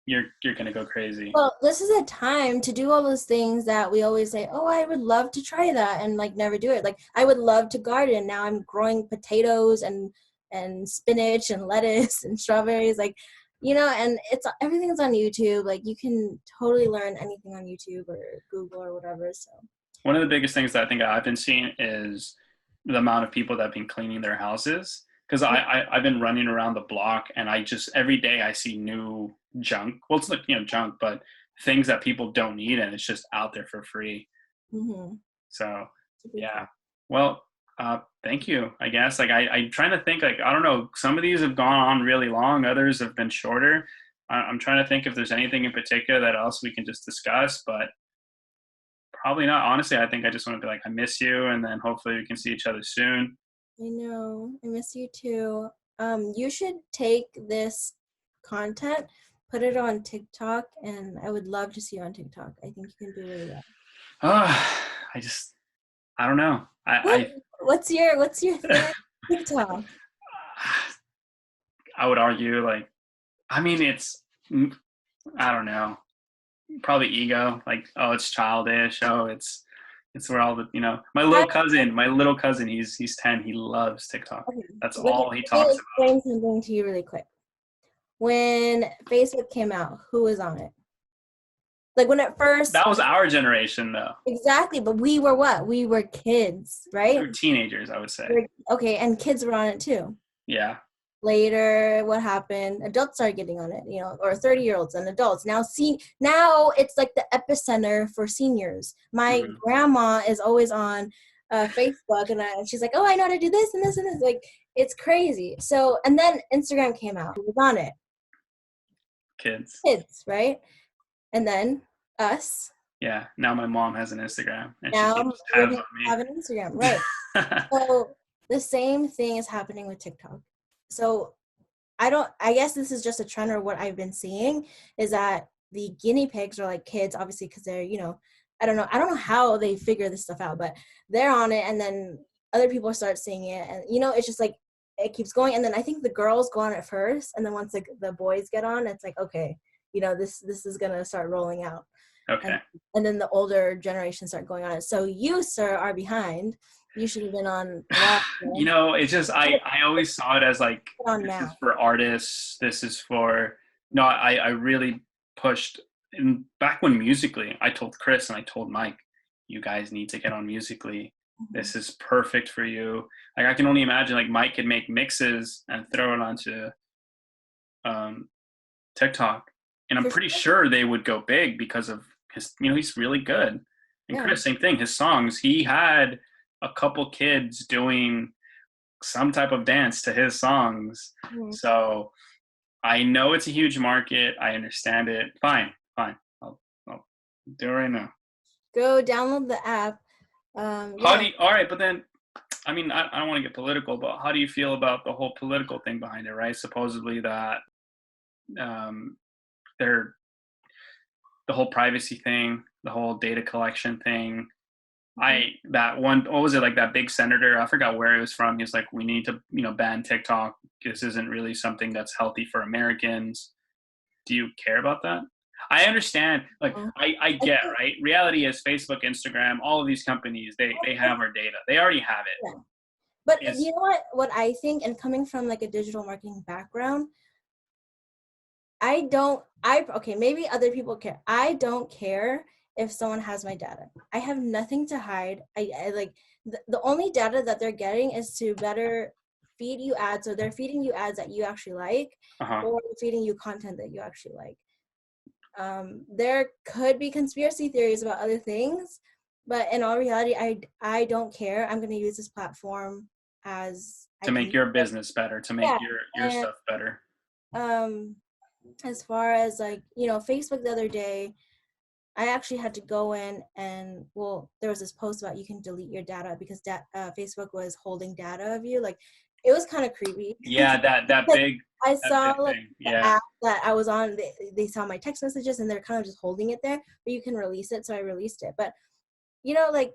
you're gonna go crazy. Well, this is a time to do all those things that we always say, oh, I would love to try that, and like never do it. Like I would love to garden. Now I'm growing potatoes and spinach and lettuce and strawberries, like, and it's everything's on YouTube. Like you can totally learn anything on YouTube or Google or whatever. So One of the biggest things that I think I've been seeing is the amount of people that have been cleaning their houses. Because I've been running around the block and I just every day I see new junk. Well, it's like junk, but things that people don't need and it's just out there for free. mm-hmm. So Cool. yeah. Well, thank you. I guess I'm trying to think like I don't know. Some of these have gone on really long. Others have been shorter. I'm trying to think if there's anything in particular that else we can just discuss, but probably not. Honestly, I think I just want to be like, I miss you, and then hopefully we can see each other soon. I know. I miss you too. You should take this content, put it on TikTok, and I would love to see you on TikTok. I think you can do really well. I just, I don't know. What? What's your thing on TikTok? I would argue like, I mean, I don't know, probably ego. Like, oh, it's childish. Oh, it's where all the, my little cousin, he's 10. He loves TikTok. Okay, That's let me, all he let me talks about. explain something to you really quick. When Facebook came out, who was on it? Like when it first, That was our generation, though. exactly, but we were what? We were kids, We right? were teenagers, I would say. Okay, and kids were on it too. Yeah. Later, what happened? Adults started getting on it, or 30-year-olds and adults. Now it's like the epicenter for seniors. My Hmm. grandma is always on Facebook, and she's like, "Oh, I know how to do this and this and this." Like it's crazy. So, and then Instagram came out. Who was on it? Kids. Kids, right? And then us. Yeah. Now my mom has an Instagram, and she Now keeps you're tabs gonna on have an Instagram, right? me. So the same thing is happening with TikTok. So I guess this is just a trend, or what I've been seeing is that the guinea pigs are like kids, obviously, because they're, I don't know how they figure this stuff out, but they're on it, and then other people start seeing it, and it's just like it keeps going, and then I think the girls go on it first, and then once like the boys get on, it's like, okay, this is gonna start rolling out, and Okay. and then the older generations start going on it. So you, sir, are behind. You should have been on a while ago. It's just I always saw it as like Get on this is now. for artists. This is for no. I really pushed and back when Musically. I told Chris and I told Mike, you guys need to get on Musically. Mhm. This is perfect for you. Like I can only imagine like Mike could make mixes and throw it onto um, TikTok, and I'm For pretty sure. sure they would go big because of his. He's really good. And Yeah. Chris, same thing. His songs, he had a couple kids doing some type of dance to his songs. Mhm. So I know it's a huge market. I understand it. Fine, fine. I'll do it right now. Go download the app. How do Yeah. you, all right, but then, I mean, I don't want to get political, but how do you feel about the whole political thing behind it, right? Supposedly that um, they're the whole privacy thing, the whole data collection thing. Mhm. That one, what was it, like that big senator? I forgot where he was from. He's like, we need to ban TikTok. This isn't really something that's healthy for Americans. Do you care about that? I understand. Like Uh, I I get, think, right. Reality is Facebook, Instagram, all of these companies. They have our data. They already have yeah. it. But you Is know what I think, and coming from like a digital marketing background, okay, maybe other people care. I don't care if someone has my data. I have nothing to hide. I like the only data that they're getting is to better feed you ads. So they're feeding you ads that you actually like, uh-huh. or feeding you content that you actually like. There could be conspiracy theories about other things, but in all reality, I don't care. I'm going to use this platform as I To can make use your it. business better, to make Yeah, your and stuff better. um, as far as like Facebook the other day, I actually had to go in and, well, there was this post about you can delete your data because Facebook was holding data of you. Like It was kind of creepy. Yeah, that big I that saw big like thing. the Yeah. app that I was on. They saw my text messages and they're kind of just holding it there, but you can release it. So I released it. But like,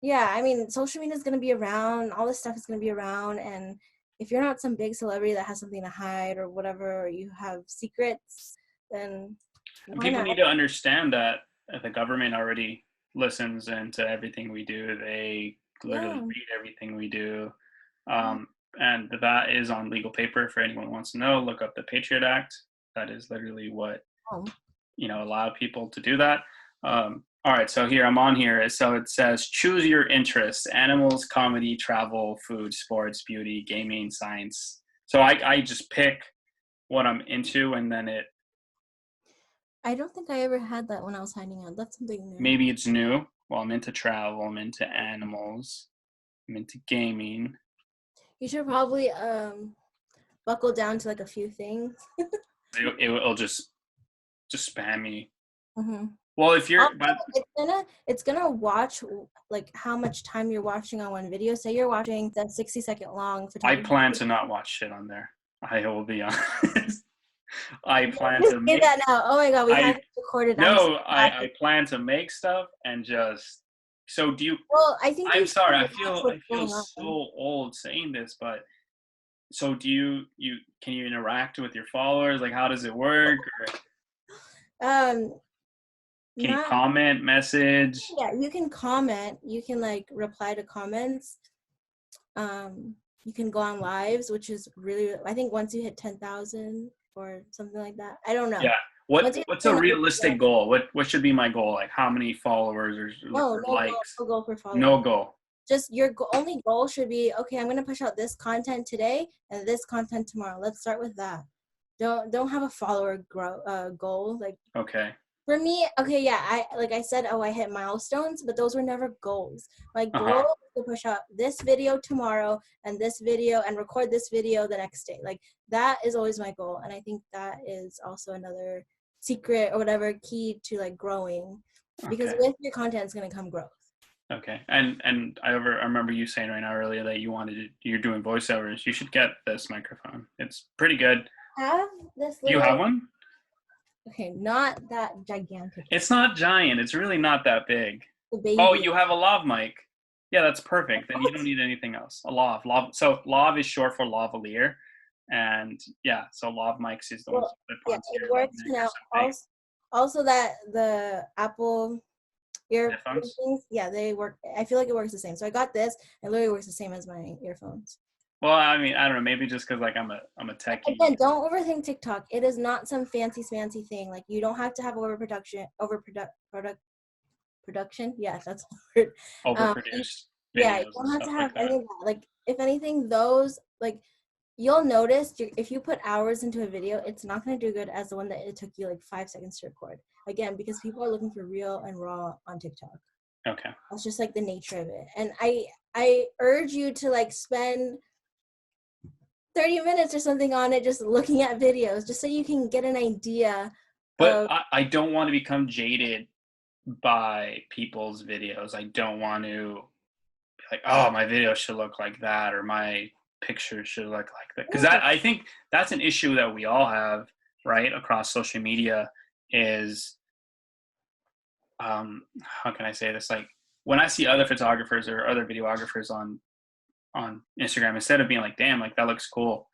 yeah, I mean, social media is gonna be around. All this stuff is gonna be around, and if you're not some big celebrity that has something to hide or whatever, or you have secrets, then And why people not? need to understand that the government already listens into everything we do. They literally Yeah. read everything we do. And that is on legal paper for anyone who wants to know. Look up the Patriot Act. That is literally what, Oh. allow people to do that. All right, so here I'm on here. So it says choose your interests: animals, comedy, travel, food, sports, beauty, gaming, science. So I just pick what I'm into, and then I don't think I ever had that when I was hiding out. That's something new. maybe it's new. Well, I'm into travel, I'm into animals, I'm into gaming. You should probably buckle down to like a few things. It'll just spam me. Mm-hmm. Well, if you're, Also, but it's gonna watch like how much time you're watching on one video. Say you're watching the 60-second long I photography. plan to not watch shit on there. I will be honest. I plan Just to say make. that now. Oh my god, we have I it recorded. I'm so no. I happy. plan to make stuff and just. So do you? Well, I think I'm you should sorry. I watch feel what's I feel going so on. old saying this, but so do you can you interact with your followers? Like, how does it work? Or Um, can you not comment, message? yeah. You can comment. You can like reply to comments. Um, you can go on lives, which is really. I think once you hit 10,000 or something like that. I don't know. Yeah. Once you What's hit a 10,000, realistic goal? What should be my goal? Like how many followers or no goal, likes? no goal for No followers. goal. Just your only goal should be, okay, I'm going to push out this content today and this content tomorrow. Let's start with that. Don't have a follower goal. Like Okay. for me, okay, yeah, I said, oh, I hit milestones, but those were never goals. My goal Uh-huh. is to push out this video tomorrow and this video and record this video the next day. Like that is always my goal, and I think that is also another secret or whatever key to like growing, because Okay. with your content is going to come growth. Okay. And I remember you saying right now earlier that you're doing voiceovers. You should get this microphone. It's pretty good. Have this Do you have little, one? okay, not that gigantic, It's not giant. It's really not that big. the Oh, baby. you have a lav mic. Yeah, that's perfect. Then you don't need anything else. A lav. So lav is short for lavalier. And yeah, so lav mics is the ones Well, you clip yeah, onto it your like works neck or now. something. Also that the Apple ear Headphones. things, yeah, they work. I feel like it works the same. So I got this, and literally works the same as my earphones. Well, I mean, I don't know. Maybe just because like I'm a techie. Again, don't overthink TikTok. It is not some fancy thing. Like you don't have to have production. Yeah, that's the word. Um, Overproduced yeah, you videos and don't have to stuff like have that. any of that. Like if anything, those like you'll notice if you put hours into a video, it's not going to do good as the one that it took you like 5 seconds to record. Again, because people are looking for real and raw on TikTok. Okay. That's just like the nature of it. And I urge you to like spend 30 minutes or something on it, just looking at videos, just so you can get an idea But of. I don't want to become jaded by people's videos. I don't want to be like, oh, my video should look like that, or my picture should look like that. Because I think that's an issue that we all have, right, across social media is, how can I say this? Like when I see other photographers or other videographers on Instagram, instead of being like, damn, like that looks cool,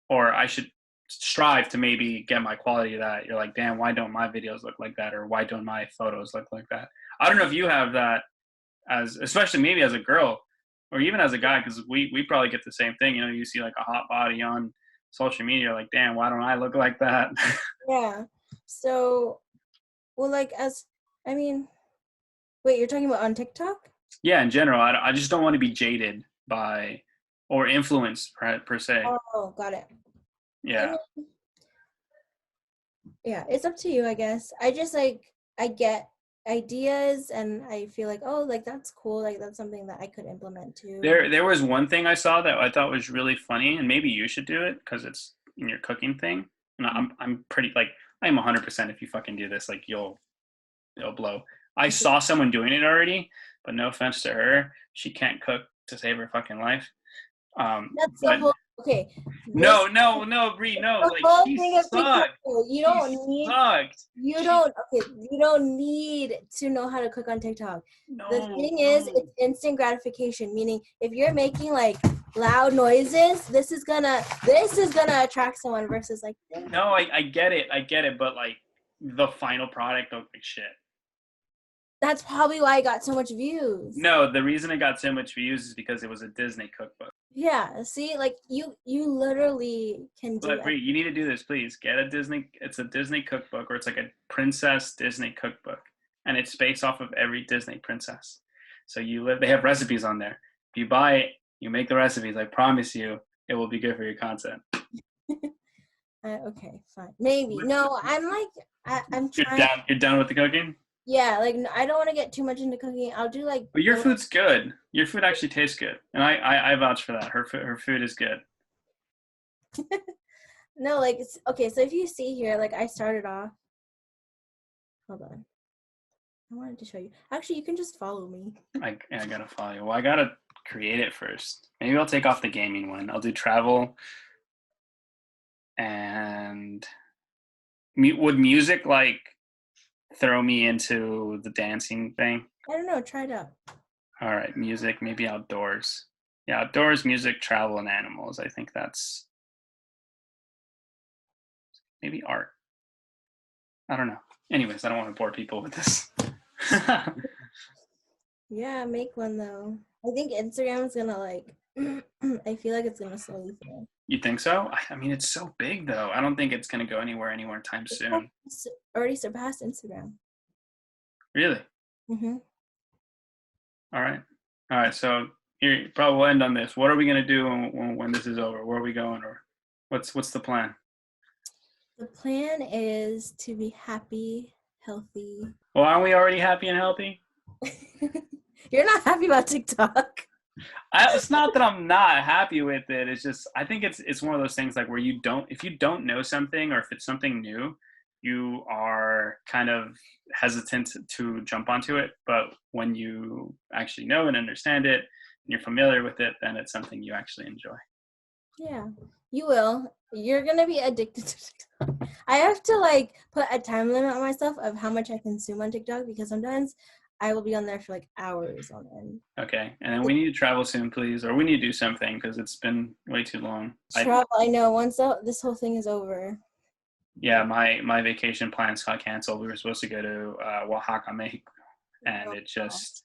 or I should strive to maybe get my quality of that. You're like, damn, why don't my videos look like that? Or why don't my photos look like that? I don't know if you have that as, especially maybe as a girl or even as a guy, because we probably get the same thing. You see like a hot body on social media, like, damn, why don't I look like that? Yeah. So, well, like I mean, wait, you're talking about on TikTok? Yeah, in general, I just don't want to be jaded by or influenced per se. Oh, got it. I Yeah. mean, yeah, it's up to you, I guess. I just like I get ideas and I feel like, oh, like that's cool, like that's something that I could implement too. And There was one thing I saw that I thought was really funny, and maybe you should do it because it's in your cooking thing. And I'm pretty like I'm 100%. If you fucking do this, like you'll blow. I saw someone doing it already, but no offense to her, she can't cook to save her fucking life. That's the But whole. Okay, this no, Bree, no. the Like whole she thing of TikTok. sucked. You She don't need. sucked. You She don't. Okay, you don't need to know how to cook on TikTok. The no thing is, no. it's instant gratification. Meaning, if you're making like loud noises, this is gonna attract someone versus like. No, I get it, but like the final product looked like shit. That's probably why I got so much views. No, the reason it got so much views is because it was a Disney cookbook. Yeah, see, like you literally can do But it. Bree, you need to do this, please. Get a Disney. It's a Disney cookbook, or it's like a princess Disney cookbook, and it's based off of every Disney princess. So they have recipes on there. If you buy it, you make the recipes. I promise you, it will be good for your content. Okay, fine. Maybe. No, I'm like I'm You're trying. down. You're done with the cooking. Yeah, like I don't want to get too much into cooking. I'll do like But your food's good. Your food actually tastes good, and I vouch for that. Her food is good. no, like okay. So if you see here, like I started off. Hold on. I wanted to show you. Actually, you can just follow me. I gotta follow you. Well, I gotta create it first. Maybe I'll take off the gaming one. I'll do travel. And would music like throw me into the dancing thing? I don't know. Try it out. All right, music, maybe outdoors. Yeah, outdoors, music, travel, and animals. I think that's maybe art. I don't know. Anyways, I don't want to bore people with this. Yeah, make one though. I think Instagram's gonna like. I feel like it's gonna slowly fail. You think so? I mean, it's so big though. I don't think it's gonna go anywhere anytime soon. It's already surpassed Instagram. Really? Mm-hmm. All right. So here, probably we'll end on this. What are we gonna do when this is over? Where are we going, or what's the plan? The plan is to be happy, healthy. Well, aren't we already happy and healthy? You're not happy about TikTok. It's not that I'm not happy with it. It's just I think it's one of those things like where if you don't know something or if it's something new, you are kind of hesitant to jump onto it. But when you actually know and understand it and you're familiar with it, then it's something you actually enjoy. Yeah, you will. You're gonna be addicted to TikTok. I have to like put a time limit on myself of how much I consume on TikTok because sometimes I will be on there for like hours on end. Okay, and then we need to travel soon, please, or we need to do something because it's been way too long. Travel, I know. Once this whole thing is over. Yeah, my vacation plans got canceled. We were supposed to go to Oaxaca, Mexico, and it just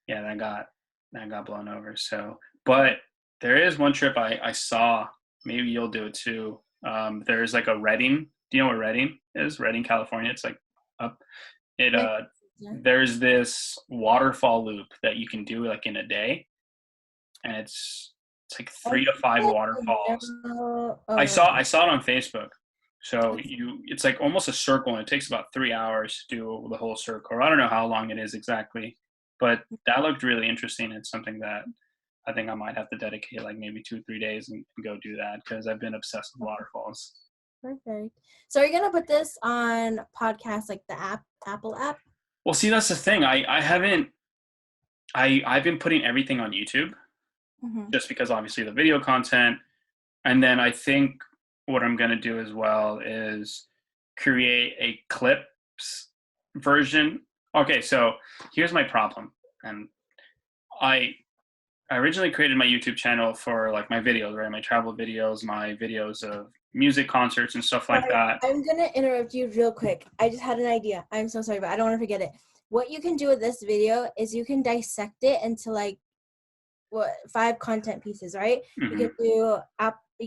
that got blown over. So, but there is one trip I saw. Maybe you'll do it too. There's like a Redding. Do you know what Redding is? Redding, California. It's like up. There's this waterfall loop that you can do like in a day, and it's like 3 to 5 waterfalls. I saw it on Facebook. So it's like almost a circle, and it takes about 3 hours to do the whole circle. I don't know how long it is exactly, but that looked really interesting. It's something that I think I might have to dedicate like maybe 2-3 days and go do that because I've been obsessed with waterfalls. Perfect. So are you gonna put this on podcasts like the Apple app? Well, see, that's the thing. I've been putting everything on YouTube just because obviously the video content. And then I think what I'm going to do as well is create a clips version. Okay, so here's my problem. And I originally created my YouTube channel for like my videos, right? My travel videos, my videos of music concerts and stuff like that. I'm going to interrupt you real quick. I just had an idea. I'm so sorry, but I don't want to forget it. What you can do with this video is you can dissect it into like 5 content pieces, right? You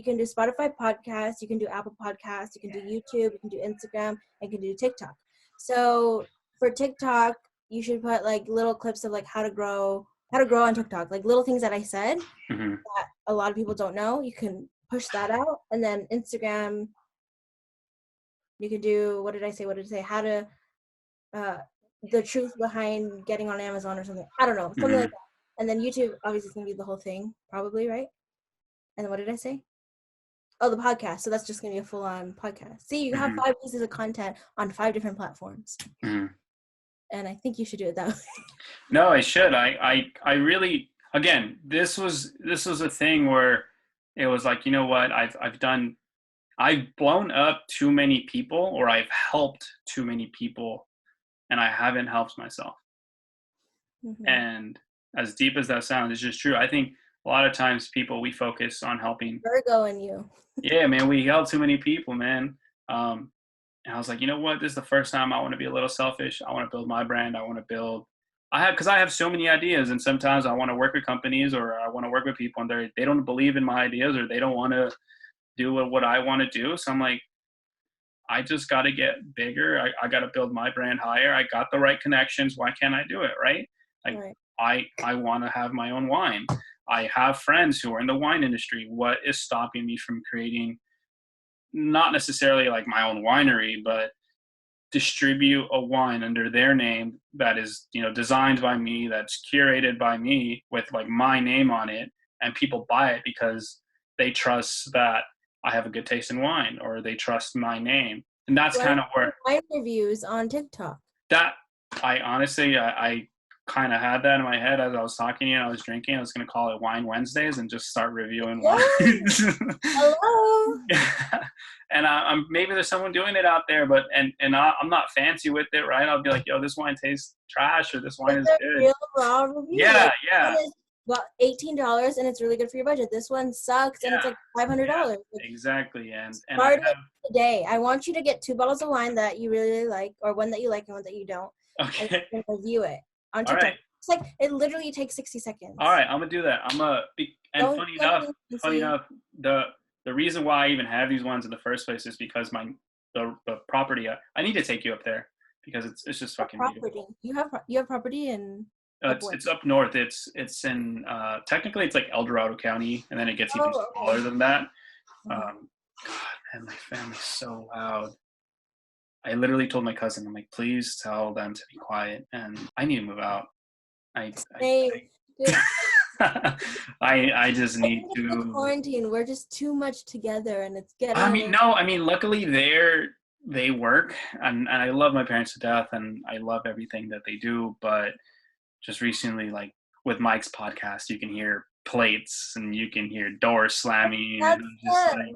can do Spotify podcasts, you can do Apple podcasts, you can do YouTube, you can do Instagram, and you can do TikTok. So for TikTok, you should put like little clips of like how to grow on TikTok, like little things that I said that a lot of people don't know. You can push that out. And then Instagram, you can do, what did I say? How to, the truth behind getting on Amazon or something. I don't know, something like that. And then YouTube, obviously, is going to be the whole thing, probably, right? And then what did I say? Oh, the podcast. So that's just going to be a full-on podcast. See, you have 5 pieces of content on 5 different platforms. And I think you should do it that way. No, I should. I really, again, this was a thing where it was like, you know what, I've blown up too many people, or I've helped too many people, and I haven't helped myself. Hmm. And as deep as that sounds, it's just true. I think a lot of times people, we focus on helping. Virgo in you. Yeah, man, we help too many people, man. And I was like, you know what? This is the first time I want to be a little selfish. I want to build my brand. I want to build. Because I have so many ideas, and sometimes I want to work with companies, or I want to work with people, and they don't believe in my ideas, or they don't want to do what I want to do. So I'm like, I just got to get bigger. I got to build my brand higher. I got the right connections. Why can't I do it? Right? Like, Right. I want to have my own wine. I have friends who are in the wine industry. What is stopping me from creating not necessarily like my own winery, but distribute a wine under their name that is, designed by me, that's curated by me with like my name on it, and people buy it because they trust that I have a good taste in wine, or they trust my name. And that's Why don't kind of you do where wine reviews on TikTok? that I honestly, I kind of had that in my head as I was talking and I was drinking. I was going to call it Wine Wednesdays and just start reviewing Yeah. wines. Hello. And I'm maybe there's someone doing it out there, but I'm not fancy with it, right? I'll be like, yo, this wine tastes trash, or this wine It's is a good. real raw review. Yeah, Like, yeah, one is well $18 and it's really good for your budget. This one sucks and it's yeah, like $500. Like, exactly. And I start it have today. I want you to get 2 bottles of wine that you really, really like, or one that you like and one that you don't, and okay. then review it on All right, TikTok. It's like it literally takes 60 all seconds. right. I'm gonna do that. And Don't do anything funny fancy. enough, the reason why I even have these ones in the first place is because the property. I need to take you up there because it's just What fucking property? beautiful. You have property in up where? It's up north. It's in technically it's like El Dorado County, and then it gets even Oh, okay. smaller than that. Mhm. God, man, my family's so loud. I literally told my cousin, I'm like, please tell them to be quiet, and I need to move out. I Same. Dude, I just I need think it's the to. quarantine. We're just too much together and it's getting I a mean, little. no, I mean, luckily they work, and I love my parents to death, and I love everything that they do. But just recently, like with Mike's podcast, you can hear plates and you can hear doors slamming, and That's I'm just like,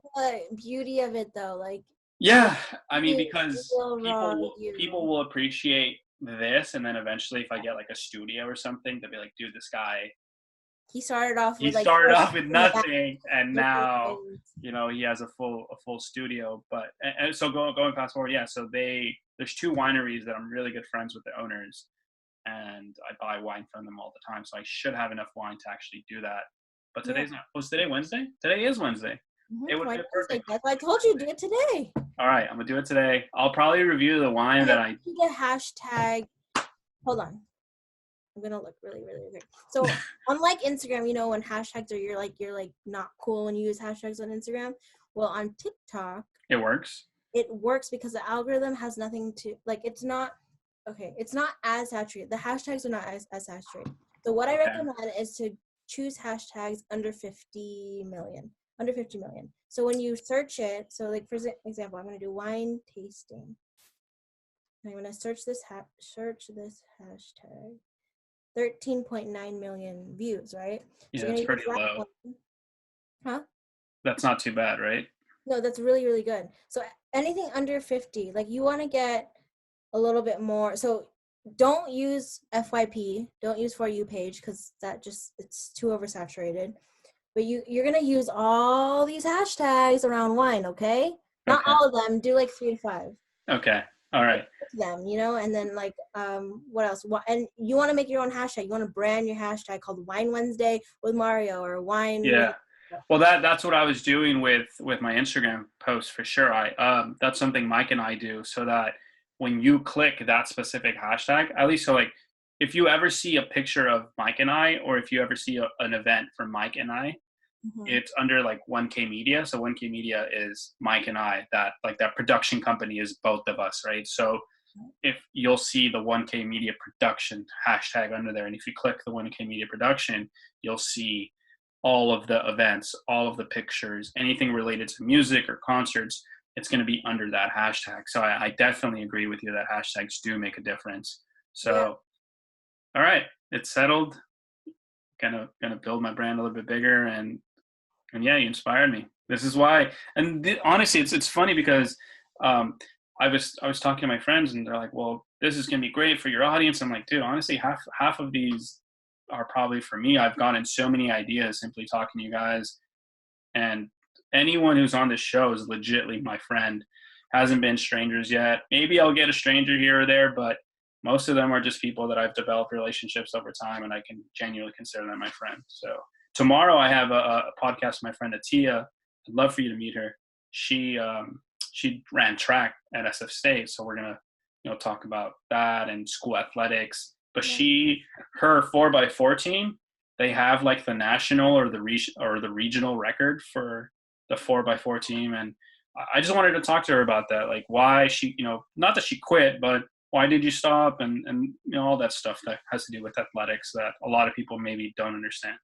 the beauty of it, though. Like, yeah, I mean, being because real raw people you. will appreciate this, and then eventually, if I get like a studio or something, they'll be like, dude, this guy, He started off he with like started four off with in the back, nothing, and different now things. he has a full studio. But and so going fast forward, yeah, so there's two wineries that I'm really good friends with the owners, and I buy wine from them all the time, so I should have enough wine to actually do that. But Yeah. today's not. Was today Wednesday? Today is Wednesday. It would Why be not? perfect. That's why I told you do it today. All right, I'm gonna do it today. I'll probably review the wine And I that I. want you to hashtag. Hold on. I'm gonna look really, really quick. So unlike Instagram, when hashtags are you're like not cool when you use hashtags on Instagram. Well, on TikTok, It works. it works because the algorithm has nothing to like. It's not okay. It's not as saturated. The hashtags are not as saturated. So what I Okay. recommend is to choose hashtags under 50 million. Under 50 million. So when you search it, so like for example, I'm gonna do wine tasting. And I'm gonna search this hashtag. 13.9 million views, right? Yeah, So you're that's gonna use pretty that low. one. Huh? That's not too bad, right? No, that's really, really good. So anything under 50, like you want to get a little bit more. So don't use FYP, don't use For You page because it's too oversaturated. But you're gonna use all these hashtags around wine, okay? Not Okay. all of them. Do like 3 to 5. Okay. All Like right. them, and then like what else? And you want to make your own hashtag. You want to brand your hashtag called Wine Wednesday with Mario or Wine with. Yeah. Well, that's what I was doing with my Instagram post for sure. That's something Mike and I do so that when you click that specific hashtag, at least so like if you ever see a picture of Mike and I, or if you ever see an event from Mike and I, Mhm. it's under like 1K Media. So 1K Media is Mike and I. That production company is both of us, right? So if you'll see the 1K Media Production hashtag under there, and if you click the 1K Media Production, you'll see all of the events, all of the pictures, anything related to music or concerts. It's going to be under that hashtag. So I definitely agree with you that hashtags do make a difference. Yeah. So, all right, it's settled. gonna build my brand a little bit bigger, and yeah, you inspired me. This is why. And honestly, it's funny because um, I was talking to my friends, and they're like, "Well, this is gonna be great for your audience." I'm like, "Dude, honestly, half of these are probably for me. I've gotten so many ideas simply talking to you guys, and anyone who's on this show is legitly my friend. Hasn't been strangers yet. Maybe I'll get a stranger here or there, but most of them are just people that I've developed relationships over time, and I can genuinely consider them my friend. So tomorrow I have a podcast with my friend Atia. I'd love for you to meet her. She ran track at SF State, so we're gonna talk about that and school athletics. But her 4x4 team, they have like the national or the regional record for the 4x4 team, and I just wanted to talk to her about that, like why she, not that she quit, but why did you stop, and all that stuff that has to do with athletics that a lot of people maybe don't understand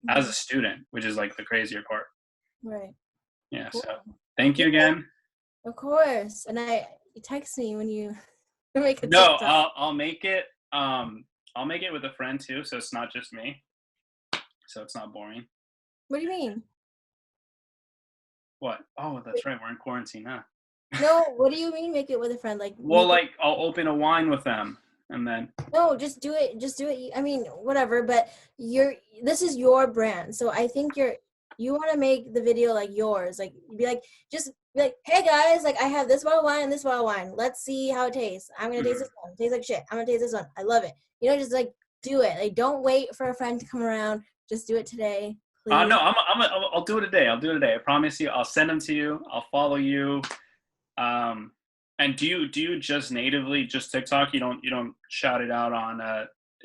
as a student, which is like the crazier part. Right. Yeah. Cool. So thank you again. Of course. And you text me when you make a No, TikTok. I'll make it. I'll make it with a friend too, so it's not just me. So it's not boring. What do you mean? What? Oh, that's right. We're in quarantine, huh? No, what do you mean make it with a friend? Like, well, like I'll open a wine with them, and then. No, just do it. Just do it. I mean, whatever. But this is your brand, so I think you want to make the video like yours. Like, just be like, hey guys, like I have this bottle of wine and this bottle of wine. Let's see how it tastes. I'm gonna taste this one. It tastes like shit. I'm gonna taste this one. I love it. Just like do it. Like, don't wait for a friend to come around. Just do it today, please. No, I'll do it today. I'll do it today. I promise you. I'll send them to you. I'll follow you. And do you just natively just TikTok? You don't shout it out on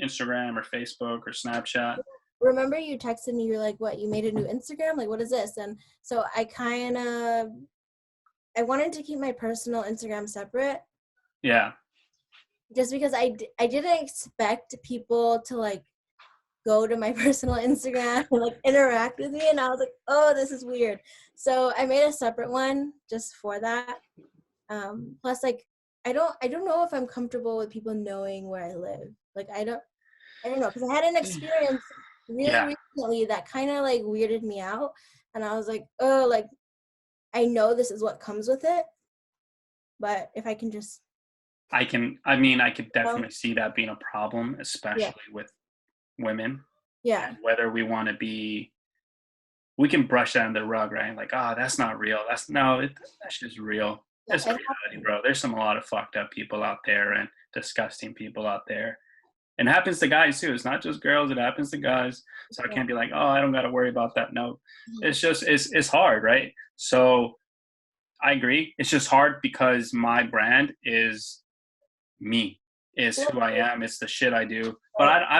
Instagram or Facebook or Snapchat? Remember you texted me, you're like, what, you made a new Instagram? Like, what is this? And so I wanted to keep my personal Instagram separate. Yeah. Just because I didn't expect people to like go to my personal Instagram and like interact with me, and I was like, oh, this is weird. So I made a separate one just for that. Plus, like, I don't know if I'm comfortable with people knowing where I live. Like, I don't know, because I had an experience really recently that kind of like weirded me out, and I was like, oh, like I know this is what comes with it, but if I can just, I could definitely see that being a problem, especially with women. Yeah. And whether we want to we can brush that under the rug, right? Like, oh, that's not real. That's just real. It's reality, bro. There's a lot of fucked up people out there and disgusting people out there. And it happens to guys too. It's not just girls. It happens to guys. So I can't be like, oh, I don't got to worry about that. No, it's just, it's hard, right? So I agree. It's just hard because my brand is me, is who I am. It's the shit I do. But I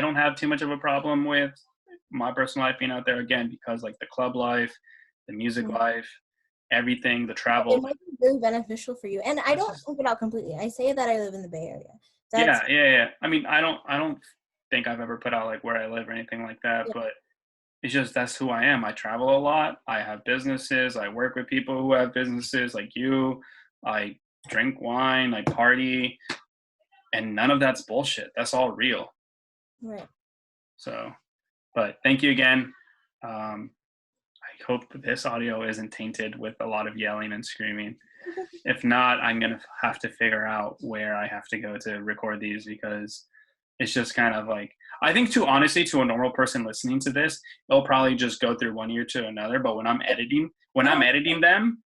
don't have too much of a problem with my personal life being out there, again, because like the club life, the music life, everything, the travel. It might be really beneficial for you. And I don't think it out completely. I say that I live in the Bay Area. Yeah. I mean, I don't think I've ever put out like where I live or anything like that, but it's just, that's who I am. I travel a lot. I have businesses. I work with people who have businesses like you. I drink wine, I party, and none of that's bullshit. That's all real. Right. So, but thank you again. I hope this audio isn't tainted with a lot of yelling and screaming. If not, I'm going to have to figure out where I have to go to record these, because it's just kind of like, I think honestly, to a normal person listening to this, it'll probably just go through one ear to another. But when I'm editing them,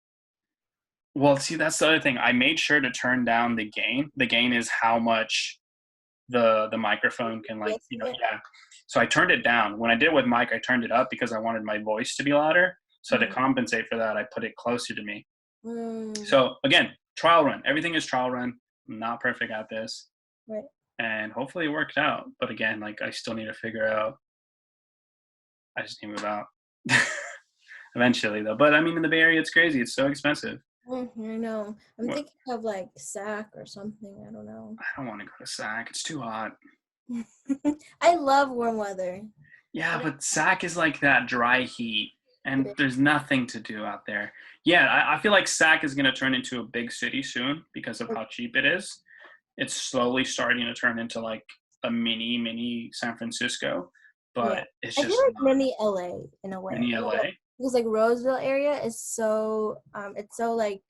well, see, that's the other thing. I made sure to turn down the gain. The gain is how much the microphone can So I turned it down. When I did it with Mike, I turned it up because I wanted my voice to be louder. So to compensate for that, I put it closer to me. So again, trial run. Everything is trial run. I'm not perfect at this. Right. And hopefully it worked out. But again, like I still need to figure out. I just need to move out. Eventually though. But I mean, in the Bay Area, it's crazy. It's so expensive. I know. I'm thinking of like SAC or something. I don't know. I don't want to go to SAC. It's too hot. I love warm weather. Yeah, but SAC is like that dry heat, and there's nothing to do out there. Yeah, I feel like SAC is going to turn into a big city soon because of how cheap it is. It's slowly starting to turn into like a mini San Francisco. Yeah. but it's I feel just like not mini LA in a way. mini LA. Because like Roseville area is so it's so like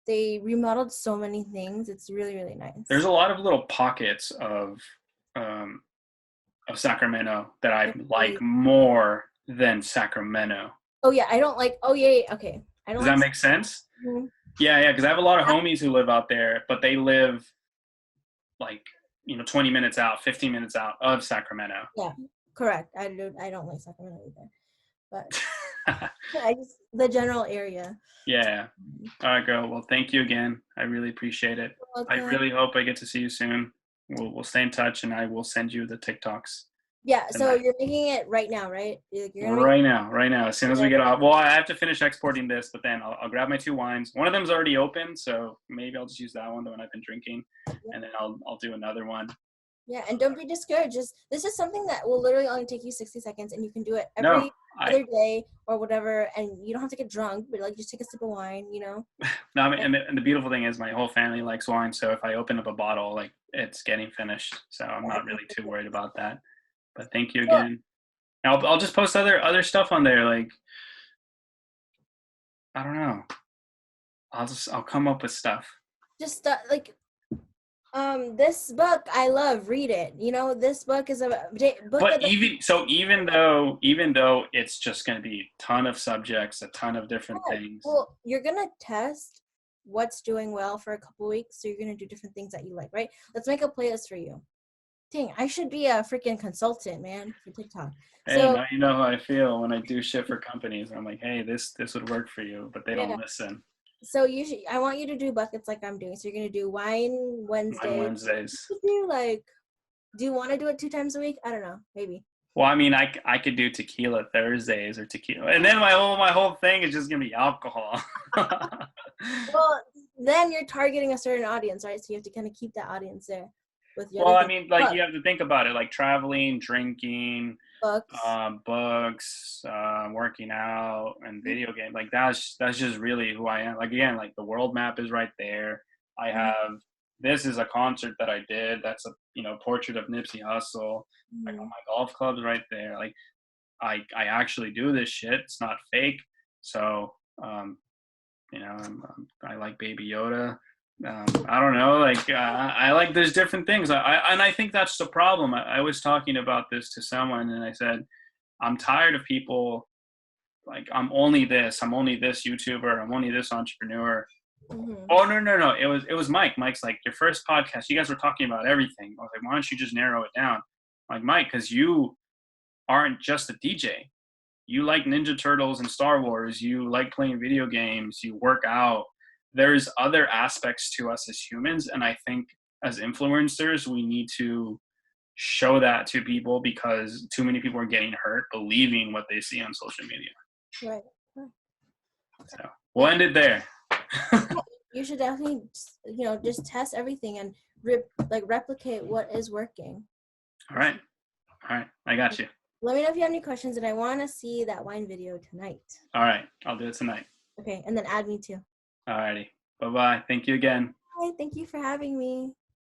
they remodeled so many things. It's really, really There's nice. a lot of little pockets um, of Sacramento that I like more than Sacramento. Oh yeah, I don't like. Oh yeah, yeah, okay. I don't Does like. that make sense? Mhm. Yeah, because I have a lot of homies who live out there, but they live like 20 minutes out, 15 minutes out of Sacramento. Yeah, correct. I don't like Sacramento either, but I just the general area. Yeah. All right, girl. Well, thank you again. I really appreciate it. I Okay. really hope I get to see you soon. We'll stay in touch, and I will send you the TikToks Yeah. So tonight. you're making it right now, right? You're gonna make. Right now, right now. As soon as we get off. Well, I have to finish exporting this, but then I'll grab my 2 wines. One of them's already open, so maybe I'll just use that one, the one I've been drinking, and then I'll do another one. Yeah, and don't be discouraged. This is something that will literally only take you 60 seconds, and you can do it No, every other day or whatever, and you don't have to get drunk, but like just take a sip of wine, no. I mean, and the beautiful thing is my whole family likes wine, so if I open up a bottle, like it's getting finished. So I'm not really too worried about that. But thank you Well, again. I'll just post other stuff on there. Like I don't know. I'll come up with stuff. just like this book I love. Read it. This book is a book But of the. even though it's just going to be a ton of subjects, a ton of different things. Well, you're gonna test what's doing well for a couple weeks, so you're gonna do different things that you like, right? Let's make a playlist for you. Dang, I should be a freaking consultant, man, for TikTok. Hey, So now you know how I feel when I do shit for companies. I'm like, hey, this would work for you, but they yeah. don't listen. So I want you to do buckets like I'm doing. So you're gonna do wine On Wednesday. Wednesdays. Do you want to do it 2 times a week? I don't know, maybe. Well, I mean, I could do tequila Thursdays or tequila, and then my whole thing is just gonna be alcohol. Well, then you're targeting a certain audience, right? So you have to kind of keep that audience there with your Well, other I things. mean, like you have to think about it, like traveling, drinking, Books. books, working out, and video game. Like that's just really who I am. Like again, like the world map is right there. I have this is a concert that I did. That's a portrait of Nipsey Hussle. I got my golf clubs right there. Like I actually do this shit. It's not fake. So I like Baby Yoda. I don't know. Like I like there's different things. I think that's the problem. I was talking about this to someone, and I said I'm tired of people like I'm only this YouTuber, I'm only this entrepreneur. Oh no. It was Mike. Mike's like, your first podcast, you guys were talking about everything. I was like, why don't you just narrow it down? I'm like, Mike, because you aren't just a DJ. You like Ninja Turtles and Star Wars. You like playing video games. You work out. There's other aspects to us as humans, and I think as influencers, we need to show that to people because too many people are getting hurt believing what they see on social media. Right. So we'll end it there. You should definitely, just test everything and replicate what is working. All right. I got you. Let me know if you have any questions, and I want to see that wine video tonight. All right. I'll do it tonight. Okay, and then add me too. All righty. Bye-bye. Thank you again. Hi, thank you for having me.